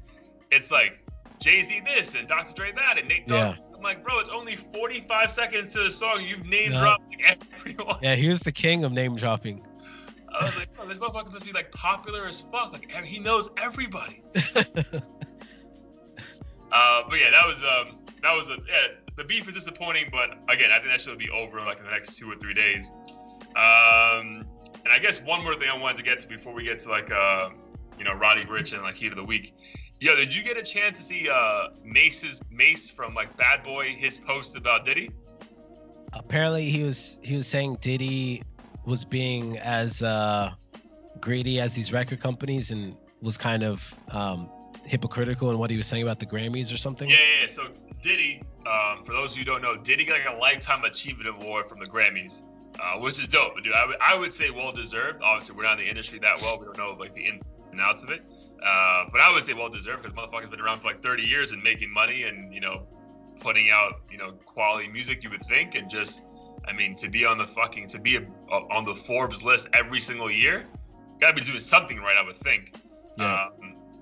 It's like Jay-Z this and Dr. Dre that and Nate Dogg. I'm like, bro, it's only 45 seconds to the song. You've name dropped like everyone. Yeah, he was the king of name dropping. I was like, bro, this motherfucker must be like popular as fuck. Like he knows everybody. But yeah, that was the beef is disappointing, but again, I think that should be over in like the next 2 or 3 days. And I guess one more thing I wanted to get to before we get to like Roddy Ricch and like Heat of the Week. Yo, did you get a chance to see Mace from like Bad Boy, his post about Diddy? Apparently he was saying Diddy was being as greedy as these record companies and was kind of hypocritical in what he was saying about the Grammys or something. Yeah. So Diddy, for those who don't know, Diddy got like a Lifetime Achievement Award from the Grammys, which is dope. But dude, I would say well deserved. Obviously, we're not in the industry that well. We don't know like the ins and outs of it. But I would say well deserved because motherfucker's been around for like 30 years and making money and putting out quality music. You would think, and just I mean to be on the Forbes list every single year, gotta be doing something right. I would think. Yeah.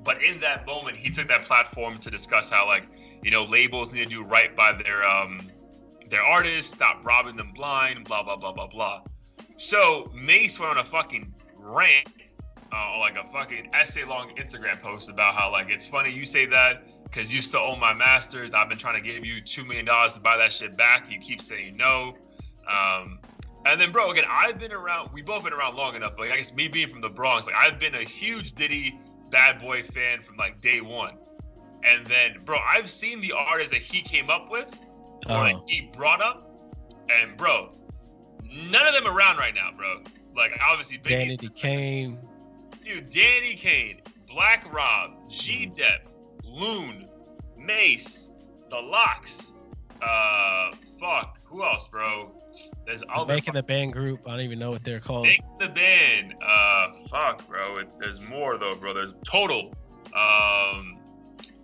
But in that moment, he took that platform to discuss how labels need to do right by their artists, stop robbing them blind, blah blah blah blah blah. So Mace went on a fucking rant. Like a fucking essay-long Instagram post about how like it's funny you say that because you still own my masters. I've been trying to give you $2 million to buy that shit back. You keep saying no. And then, bro, again, we've both been around long enough. But I guess me being from the Bronx, like I've been a huge Diddy Bad Boy fan from like day one. And then, bro, I've seen the artists that he came up with or like he brought up, and bro, none of them around right now, bro. Like obviously, Danny Kane. Dude, Danny Kane, Black Rob, G-Dep, Loon, Mace, The Locks, who else, bro? There's other Making the Band group. I don't even know what they're called. Making the Band. Bro. There's more though, bro. There's Total.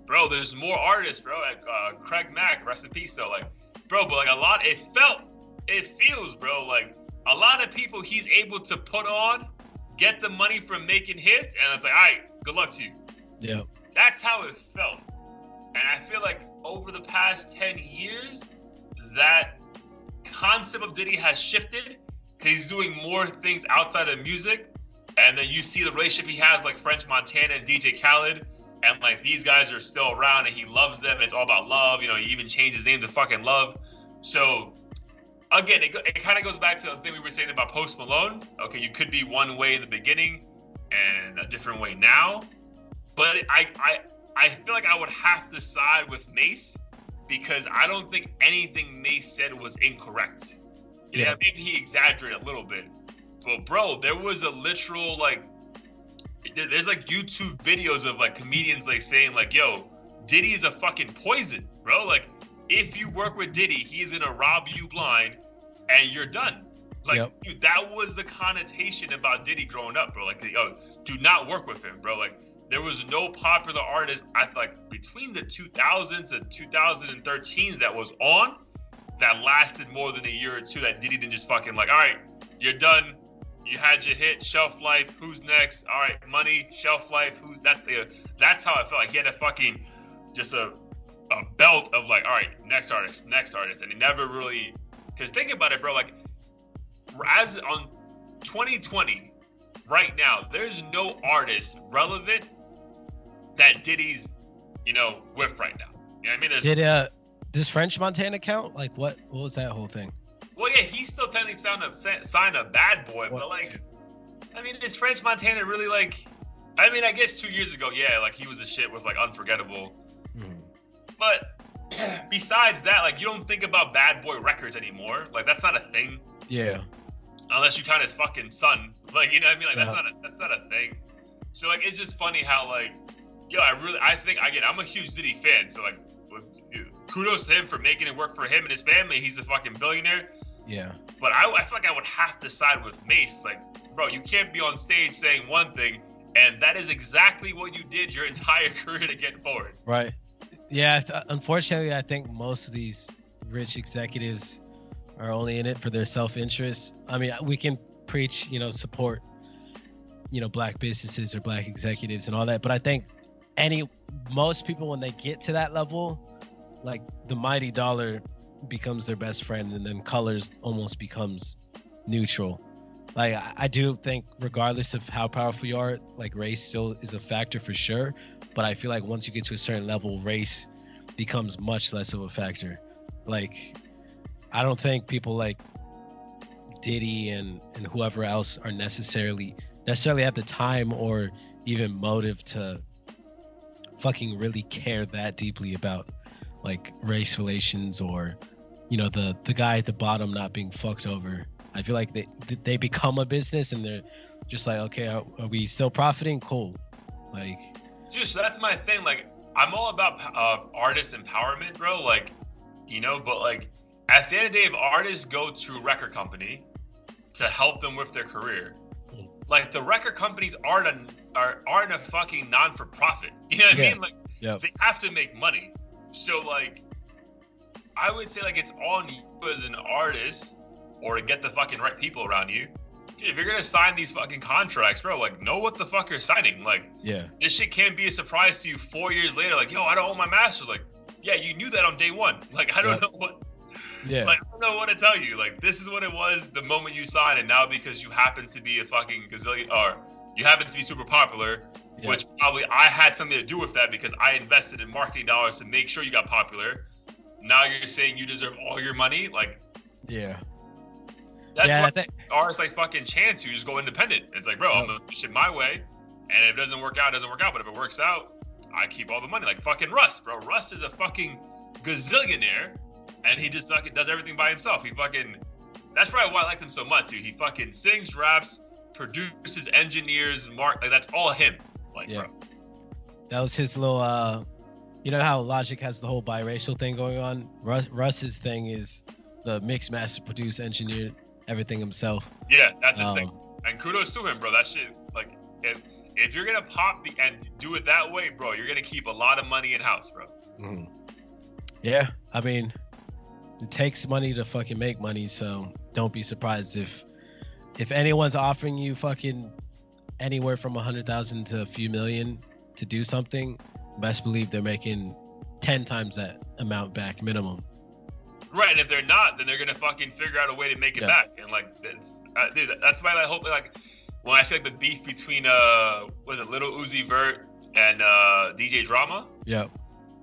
Bro, there's more artists, bro. Like Craig Mack, rest in peace. though. Like, bro, but like it feels, bro. Like a lot of people he's able to put on. Get the money from making hits, and it's like, all right, good luck to you. Yeah. That's how it felt. And I feel like over the past 10 years, that concept of Diddy has shifted because he's doing more things outside of music. And then you see the relationship he has like French Montana and DJ Khaled. and like these guys are still around, and he loves them, and it's all about love. You know, he even changed his name to fucking Love. So again, it kind of goes back to the thing we were saying about Post Malone. Okay, you could be one way in the beginning and a different way now, but I feel like I would have to side with Mace, because I don't think anything Mace said was incorrect. Yeah, maybe he exaggerated a little bit, but bro, there was a literal like, there's like YouTube videos of like comedians like saying like, yo, Diddy is a fucking poison, bro. Like, if you work with Diddy, he's gonna rob you blind, and you're done. Like, dude, that was the connotation about Diddy growing up, bro. Like, yo, do not work with him, bro. Like, there was no popular artist between the 2000s and 2013s that was on that lasted more than a year or two that Diddy didn't just fucking like, all right, you're done. You had your hit, shelf life. Who's next? All right, money, shelf life. That's how I felt like he had a fucking just a belt of like, all right, next artist, and he never really. Because think about it, bro. Like, as on 2020, right now, there's no artist relevant that Diddy's, with right now. You know what I mean? Does French Montana count? Like, what was that whole thing? Well, yeah, he still technically signed a bad boy, but like, I mean, is French Montana really like? I mean, I guess 2 years ago, yeah, like he was a shit with like Unforgettable. Mm-hmm. But besides that, like, you don't think about Bad Boy Records anymore. Like, that's not a thing. Yeah. Unless you count his fucking son. Like, you know what I mean? Like, that's not a thing. So like, it's just funny how like, yo, I think again, I'm a huge Diddy fan. So like, kudos to him for making it work for him and his family. He's a fucking billionaire. Yeah. But I feel like I would have to side with Mace. Like, bro, you can't be on stage saying one thing, and that is exactly what you did your entire career to get forward. Right. Yeah. Unfortunately, I think most of these rich executives are only in it for their self-interest. I mean, we can preach, support, black businesses or black executives and all that, but I think most people, when they get to that level, like the mighty dollar becomes their best friend, and then colors almost becomes neutral. Like, I do think regardless of how powerful you are, like, race still is a factor for sure, but I feel like once you get to a certain level, race becomes much less of a factor. Like, I don't think people like Diddy and whoever else are necessarily have the time or even motive to fucking really care that deeply about like race relations, or the guy at the bottom not being fucked over. I feel like they become a business, and they're just like, okay, are we still profiting? Cool. Like, dude, so that's my thing. Like, I'm all about artist empowerment, bro. Like, but like, at the end of the day, if artists go to a record company to help them with their career, like, the record companies aren't a fucking non-for-profit. You know what I mean? Like, they have to make money. So like, I would say like, it's on you as an artist, or to get the fucking right people around you. Dude, if you're gonna sign these fucking contracts, bro, like, know what the fuck you're signing. Like, this shit can't be a surprise to you 4 years later. Like, yo, I don't own my masters. Like, yeah, you knew that on day one. Like, I don't know what. Yeah. Like, I don't know what to tell you. Like, this is what it was the moment you signed, and now because you happen to be a fucking gazillion, or you happen to be super popular, which probably I had something to do with that because I invested in marketing dollars to make sure you got popular. Now you're saying you deserve all your money? Like, that's why artists like fucking Chance, who just go independent. It's like, bro, I'm gonna push it my way, and if it doesn't work out, it doesn't work out. But if it works out, I keep all the money. Like fucking Russ, bro. Russ is a fucking gazillionaire, and he just fucking does everything by himself. That's probably why I liked him so much, dude. He fucking sings, raps, produces, engineers, like, that's all him. Like, bro. That was his little, you know how Logic has the whole biracial thing going on? Russ's thing is the mix, master, produce, engineer, everything himself. Yeah, that's his thing. And kudos to him, bro. That shit, like, if you're gonna pop and do it that way, bro, you're gonna keep a lot of money in house, bro. Mm-hmm. Yeah, I mean, it takes money to fucking make money, so don't be surprised if anyone's offering you fucking anywhere from 100,000 to a few million to do something. Best believe they're making 10 times that amount back minimum. Right, and if they're not, then they're gonna fucking figure out a way to make it back. And like, dude, that's why I hope, like, when I say like the beef between was it Lil Uzi Vert and DJ Drama. Yeah.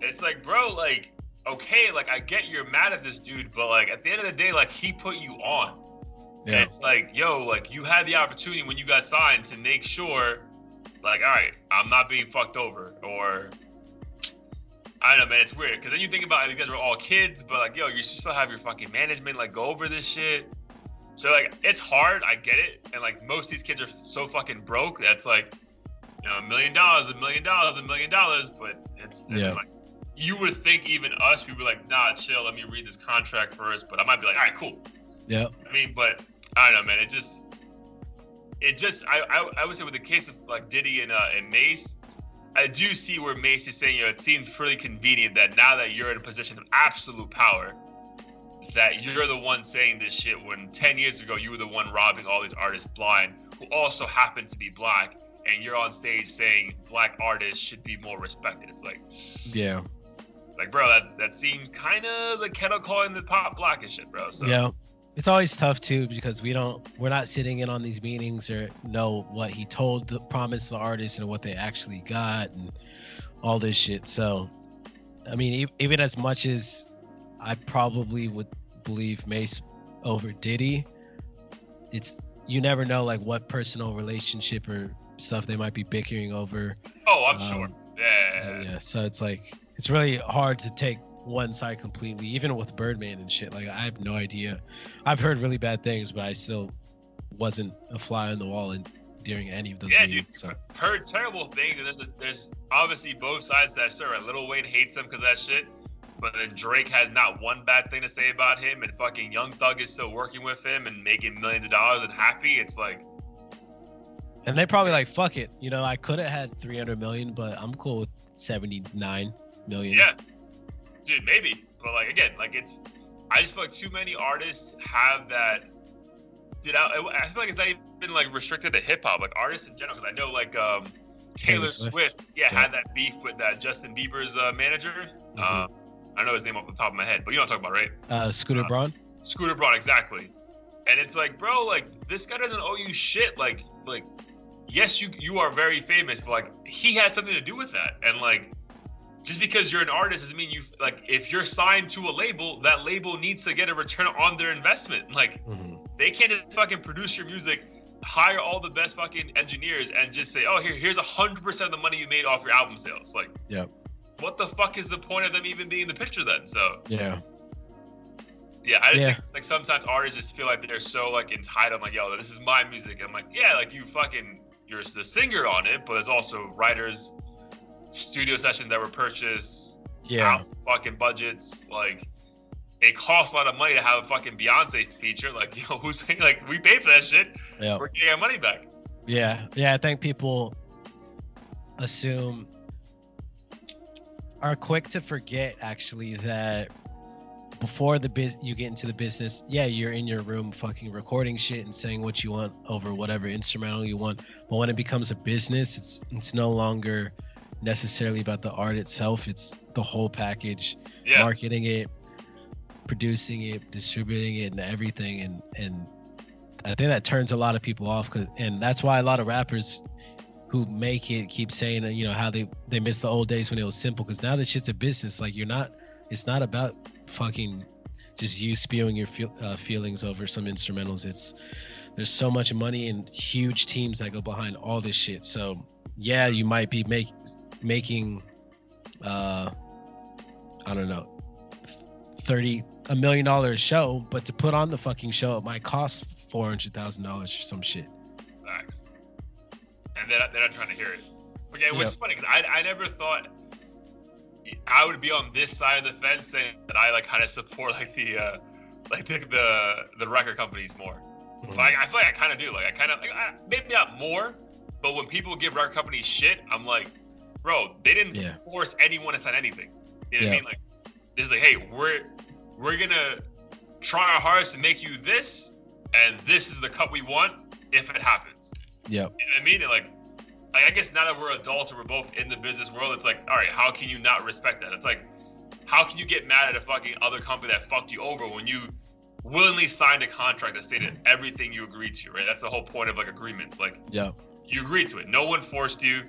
It's like, bro, like, okay, like I get you're mad at this dude, but like at the end of the day, like he put you on. Yeah. And it's like, yo, like you had the opportunity when you got signed to make sure, like, all right, I'm not being fucked over, or I don't know, man, it's weird. Because then you think about it, these guys were all kids, but like, yo, you should still have your fucking management, like, go over this shit. So like, it's hard, I get it. And like, most of these kids are so fucking broke that's like, you know, $1 million, $1 million, $1 million, but it's like, you would think even us, we were like, nah, chill, let me read this contract first. But I might be like, all right, cool. Yeah. I mean, but I don't know, man. I would say with the case of like Diddy and Mace, I do see where Mace is saying, you know, it seems pretty convenient that now that you're in a position of absolute power, that you're the one saying this shit when 10 years ago you were the one robbing all these artists blind who also happen to be black, and you're on stage saying black artists should be more respected. It's like, yeah, like, bro, that seems kind of the kettle calling the pot black and shit, bro. So yeah. It's always tough too, because we're not sitting in on these meetings or know what he promised the artists and what they actually got and all this shit. So, I mean, even as much as I probably would believe Mace over Diddy, you never know like what personal relationship or stuff they might be bickering over. Oh, I'm sure. Yeah. So it's like, it's really hard to take one side completely, even with Birdman and shit. Like, I have no idea. I've heard really bad things, but I still wasn't a fly on the wall during any of those meetings. Dude, heard terrible things, and there's obviously both sides to that story. Lil Wayne hates him because of that shit, but then Drake has not one bad thing to say about him, and fucking Young Thug is still working with him and making millions of dollars and happy. It's like, and they probably like, fuck it, you know, I could have had 300 million, but I'm cool with 79 million. Yeah. Dude, maybe, but like again, like I just feel like too many artists have that. Dude, I feel like it's not even like restricted to hip hop, like artists in general. Because I know like Taylor Swift, had that beef with that Justin Bieber's manager. Mm-hmm. I don't know his name off the top of my head, but you know what I'm talking about, right? Scooter Braun. Scooter Braun, exactly. And it's like, bro, like this guy doesn't owe you shit. Like yes, you are very famous, but like he had something to do with that, and like. Just because you're an artist doesn't mean you like. If you're signed to a label, that label needs to get a return on their investment. Like, they can't just fucking produce your music, hire all the best fucking engineers, and just say, "Oh, here's 100% of the money you made off your album sales." Like, what the fuck is the point of them even being in the picture then? So I just think it's like sometimes artists just feel like they're so like entitled. Like, yo, this is my music. And I'm like, yeah, like you're the singer on it, but there's also writers. Studio sessions that were purchased, fucking budgets. Like, it costs a lot of money to have a fucking Beyonce feature. Like, yo, who's paying? Like, we paid for that shit. Yeah. We're getting our money back. Yeah. I think people are quick to forget actually that before you get into the business, you're in your room fucking recording shit and saying what you want over whatever instrumental you want. But when it becomes a business, it's no longer necessarily about the art itself. It's the whole package, marketing it, producing it, distributing it, and everything. And I think that turns a lot of people off, and that's why a lot of rappers who make it keep saying, you know, how they miss the old days when it was simple, because now this shit's a business. Like, it's not about fucking just you spewing your feelings over some instrumentals. There's so much money and huge teams that go behind all this shit. So you might be making I don't know, $1 million show, but to put on the fucking show it might cost $400,000 or some shit. Facts. And they're not trying to hear it. Okay, which is funny because I never thought I would be on this side of the fence saying that I like kind of support like the record companies more. But I feel like I kind of do. Like I kind of maybe not more, but when people give record companies shit, I'm like, bro, they didn't force anyone to sign anything. You know what I mean? Like, it's like, hey, we're gonna try our hardest to make you this, and this is the cut we want if it happens. Yeah. You know what I mean? And like I guess now that we're adults and we're both in the business world, it's like, all right, how can you not respect that? It's like, how can you get mad at a fucking other company that fucked you over when you willingly signed a contract that stated everything you agreed to, right? That's the whole point of like agreements. Like, you agreed to it. No one forced you.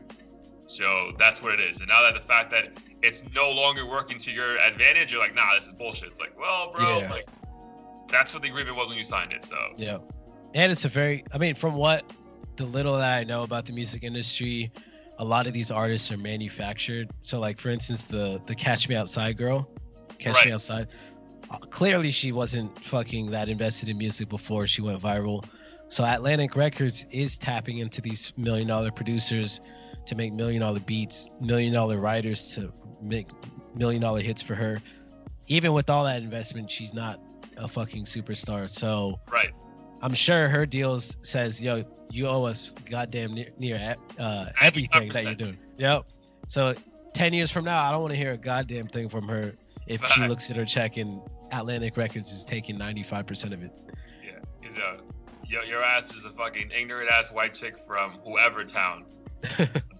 So that's what it is. And now that the fact that it's no longer working to your advantage, you're like, nah, this is bullshit. It's like, well, bro, like that's what the agreement was when you signed it. So yeah, and it's a very, I mean, from what the little that I know about the music industry, a lot of these artists are manufactured. So like, for instance, the Catch Me Outside girl, Catch Me Outside, clearly she wasn't fucking that invested in music before she went viral. So Atlantic Records is tapping into these $1 million producers to make $1 million beats, $1 million writers to make $1 million hits for her. Even with all that investment, she's not a fucking superstar. So I'm sure her deals says, yo, you owe us goddamn near everything 100%. That you're doing. Yep. So 10 years from now, I don't want to hear a goddamn thing from her if she looks at her check and Atlantic Records is taking 95% of it. Yeah. He's your ass is a fucking ignorant ass white chick from whoever town.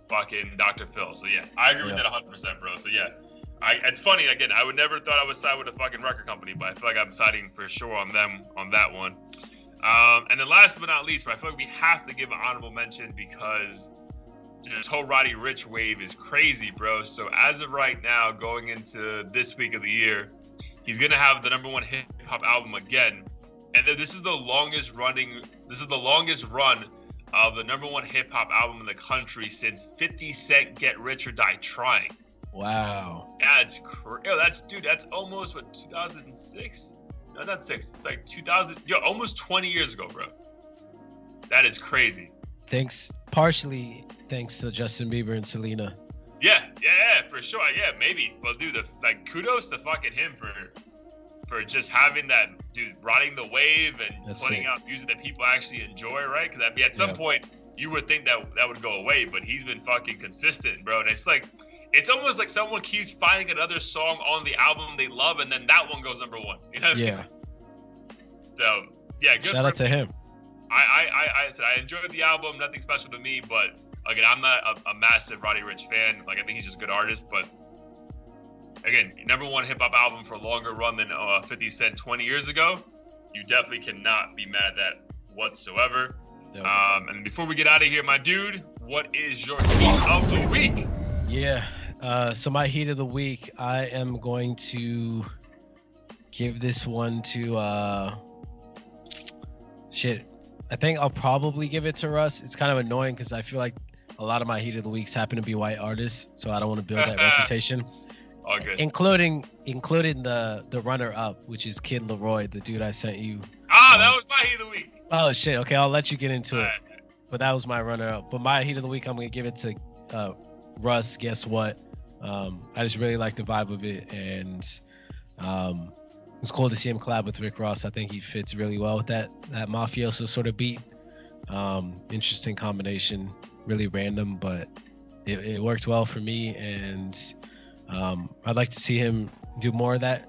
Fucking Dr. Phil. So yeah, I agree with that 100%, bro. So yeah, it's funny. Again, I would never thought I would side with a fucking record company, but I feel like I'm siding for sure on them on that one. And then last but not least, but I feel like we have to give an honorable mention because this whole Roddy Ricch wave is crazy, bro. So as of right now, going into this week of the year, he's gonna have the #1 hip hop album again, and then this is the longest run of the #1 hip hop album in the country since 50 Cent Get Rich or Die Trying. Wow. Yeah, that's almost what, 2006? No, not 6. It's like 2000. Yo, almost 20 years ago, bro. That is crazy. Partially thanks to Justin Bieber and Selena. Yeah, for sure. Yeah, maybe. Well, dude, kudos to fucking him for just having that, dude, riding the wave and putting out music that people actually enjoy, right? Because at some point you would think that would go away, but he's been fucking consistent, bro. And it's like, it's almost like someone keeps finding another song on the album they love, and then that one goes #1. You know what I mean? So yeah, good. Shout out to him. I said I enjoyed the album. Nothing special to me, but again, I'm not a massive Roddy Ricch fan. Like, I think he's just a good artist, but again, #1 hip hop album for a longer run than 50 Cent 20 years ago. You definitely cannot be mad at that whatsoever. Yep. And before we get out of here, my dude, what is your heat of the week? Yeah. So my heat of the week, I am going to give this one to I think I'll probably give it to Russ. It's kind of annoying because I feel like a lot of my heat of the weeks happen to be white artists, so I don't want to build that reputation. All good. Including the runner up, which is Kid Laroi, the dude I sent you. That was my heat of the week. Oh shit. Okay, I'll let you get into it. But that was my runner up. But my heat of the week, I'm gonna give it to Russ. Guess what? I just really like the vibe of it, and it's cool to see him collab with Rick Ross. I think he fits really well with that mafioso sort of beat. Interesting combination, really random, but it worked well for me, and I'd like to see him do more of that.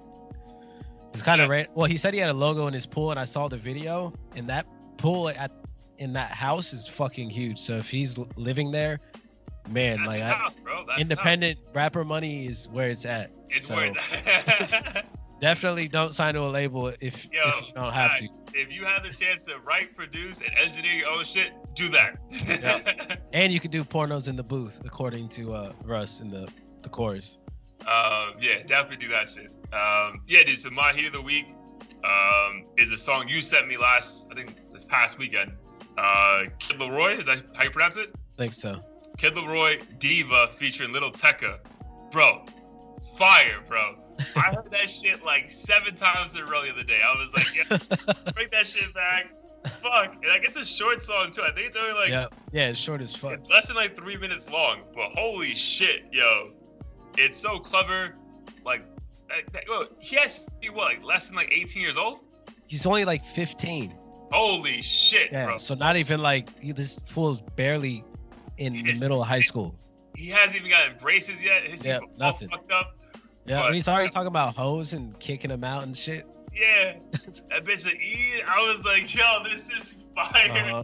It's kind of well, he said he had a logo in his pool, and I saw the video, and that pool in that house is fucking huge. So if he's living there, man, that's like his house, bro. That's independent rapper money is where it's at. Where it's at. Definitely don't sign to a label if you don't have to. If you have the chance to write, produce, and engineer your own shit, do that. Yep. And you can do pornos in the booth, according to Russ in the chorus. Yeah, definitely do that shit. Yeah, dude. So my heat of the week is a song you sent me this past weekend. Kid Laroi, is that how you pronounce it? I think so. Kid Laroi, Diva, featuring Little Tecca. Bro, fire, bro. I heard that shit like 7 times in a row the other day. I was like, yeah, bring that shit back. Fuck. And like, it's a short song too. I think it's only like it's short as fuck. It's less than like 3 minutes long. But holy shit, yo, it's so clever. Like he has to be less than 18 years old? He's only like 15. Holy shit, bro. So not even this fool is barely in the middle of high school. He hasn't even gotten braces yet. His teeth all fucked up. Yeah, when he's already talking about hoes and kicking them out and shit. Yeah, that bitch I was like, yo, this is fire.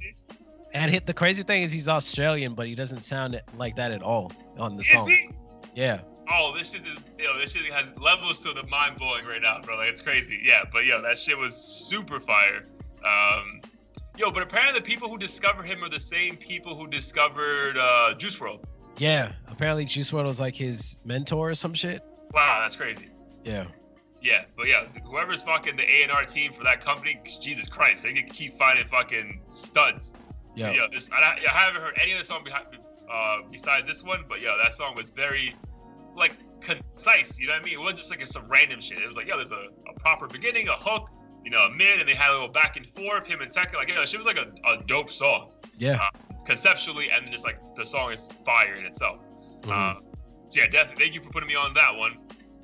And the crazy thing is he's Australian, but he doesn't sound like that at all on the song. Is he? Yeah. Oh, this shit has levels to the mind blowing right now, bro. Like, it's crazy. Yeah, but that shit was super fire. But apparently the people who discovered him are the same people who discovered Juice WRLD. Yeah, apparently Juice WRLD was like his mentor or some shit. Wow, that's crazy. Yeah. Yeah, but yeah, whoever's fucking the A&R team for that company, Jesus Christ, they can keep finding fucking studs. Yeah. I haven't heard any other song besides this one, but yeah, that song was very like concise. You know what I mean? It wasn't just like some random shit. It was like, yo, there's a proper beginning, a hook, you know, a mid, and they had a little back and forth, him and Tekka. Like, yeah, shit was like a dope song. Yeah. Conceptually, and then just like the song is fire in itself. Mm-hmm. So yeah, definitely. Thank you for putting me on that one.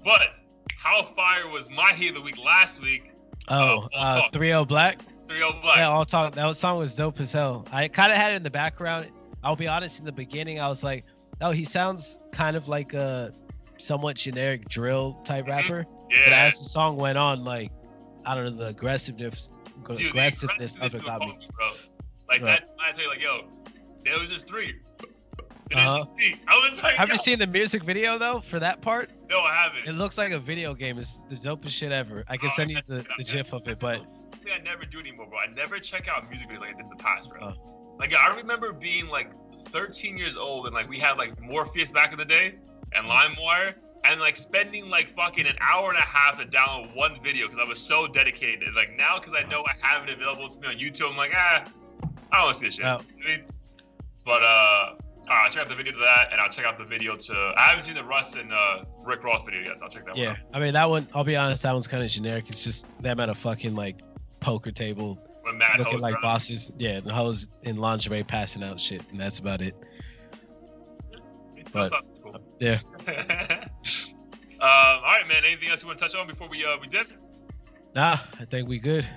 But how fire was my hit of the week last week? 3-0 Black. 3-0 Black. Yeah, All Talk. That song was dope as hell. I kind of had it in the background. I'll be honest, in the beginning, I was like, oh, he sounds kind of like a somewhat generic drill type rapper. Yeah. But as the song went on, like, I don't know, the aggressiveness of it got me. Bro. Like that, I tell you, like, yo, there was just 3. I was like, have you seen the music video though for that part? No, I haven't. It looks like a video game. It's the dopest shit ever. I can send you the gif of it, but something I never do anymore, bro. I never check out music videos like I did in the past, bro. Like I remember being like 13 years old and like we had like Morpheus back in the day and LimeWire and like spending like fucking an hour and a half to download one video because I was so dedicated. Like now, because I know I have it available to me on YouTube, I'm like, I don't want to see this shit. Oh. I mean, but I'll check out the video to that, and I'll check out the video to. I haven't seen the Russ and Rick Ross video yet, so I'll check that one out. I mean, that one, I'll be honest, that one's kind of generic. It's just them at a fucking like poker table looking like bosses. Yeah, and hoes in lingerie passing out shit, and that's about it. So cool. Yeah. All right, man. Anything else you want to touch on before we dip? Nah, I think we good.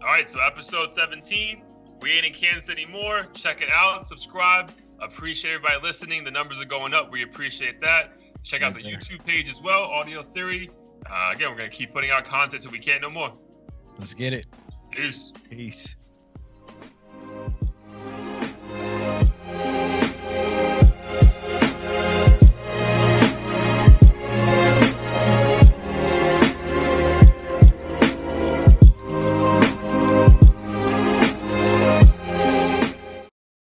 All right, so episode 17. We ain't in Kansas anymore. Check it out. Subscribe. Appreciate everybody listening. The numbers are going up. We appreciate that. Check out the YouTube page as well, Audio Theory. Again, we're going to keep putting out content till we can't no more. Let's get it. Peace. Peace.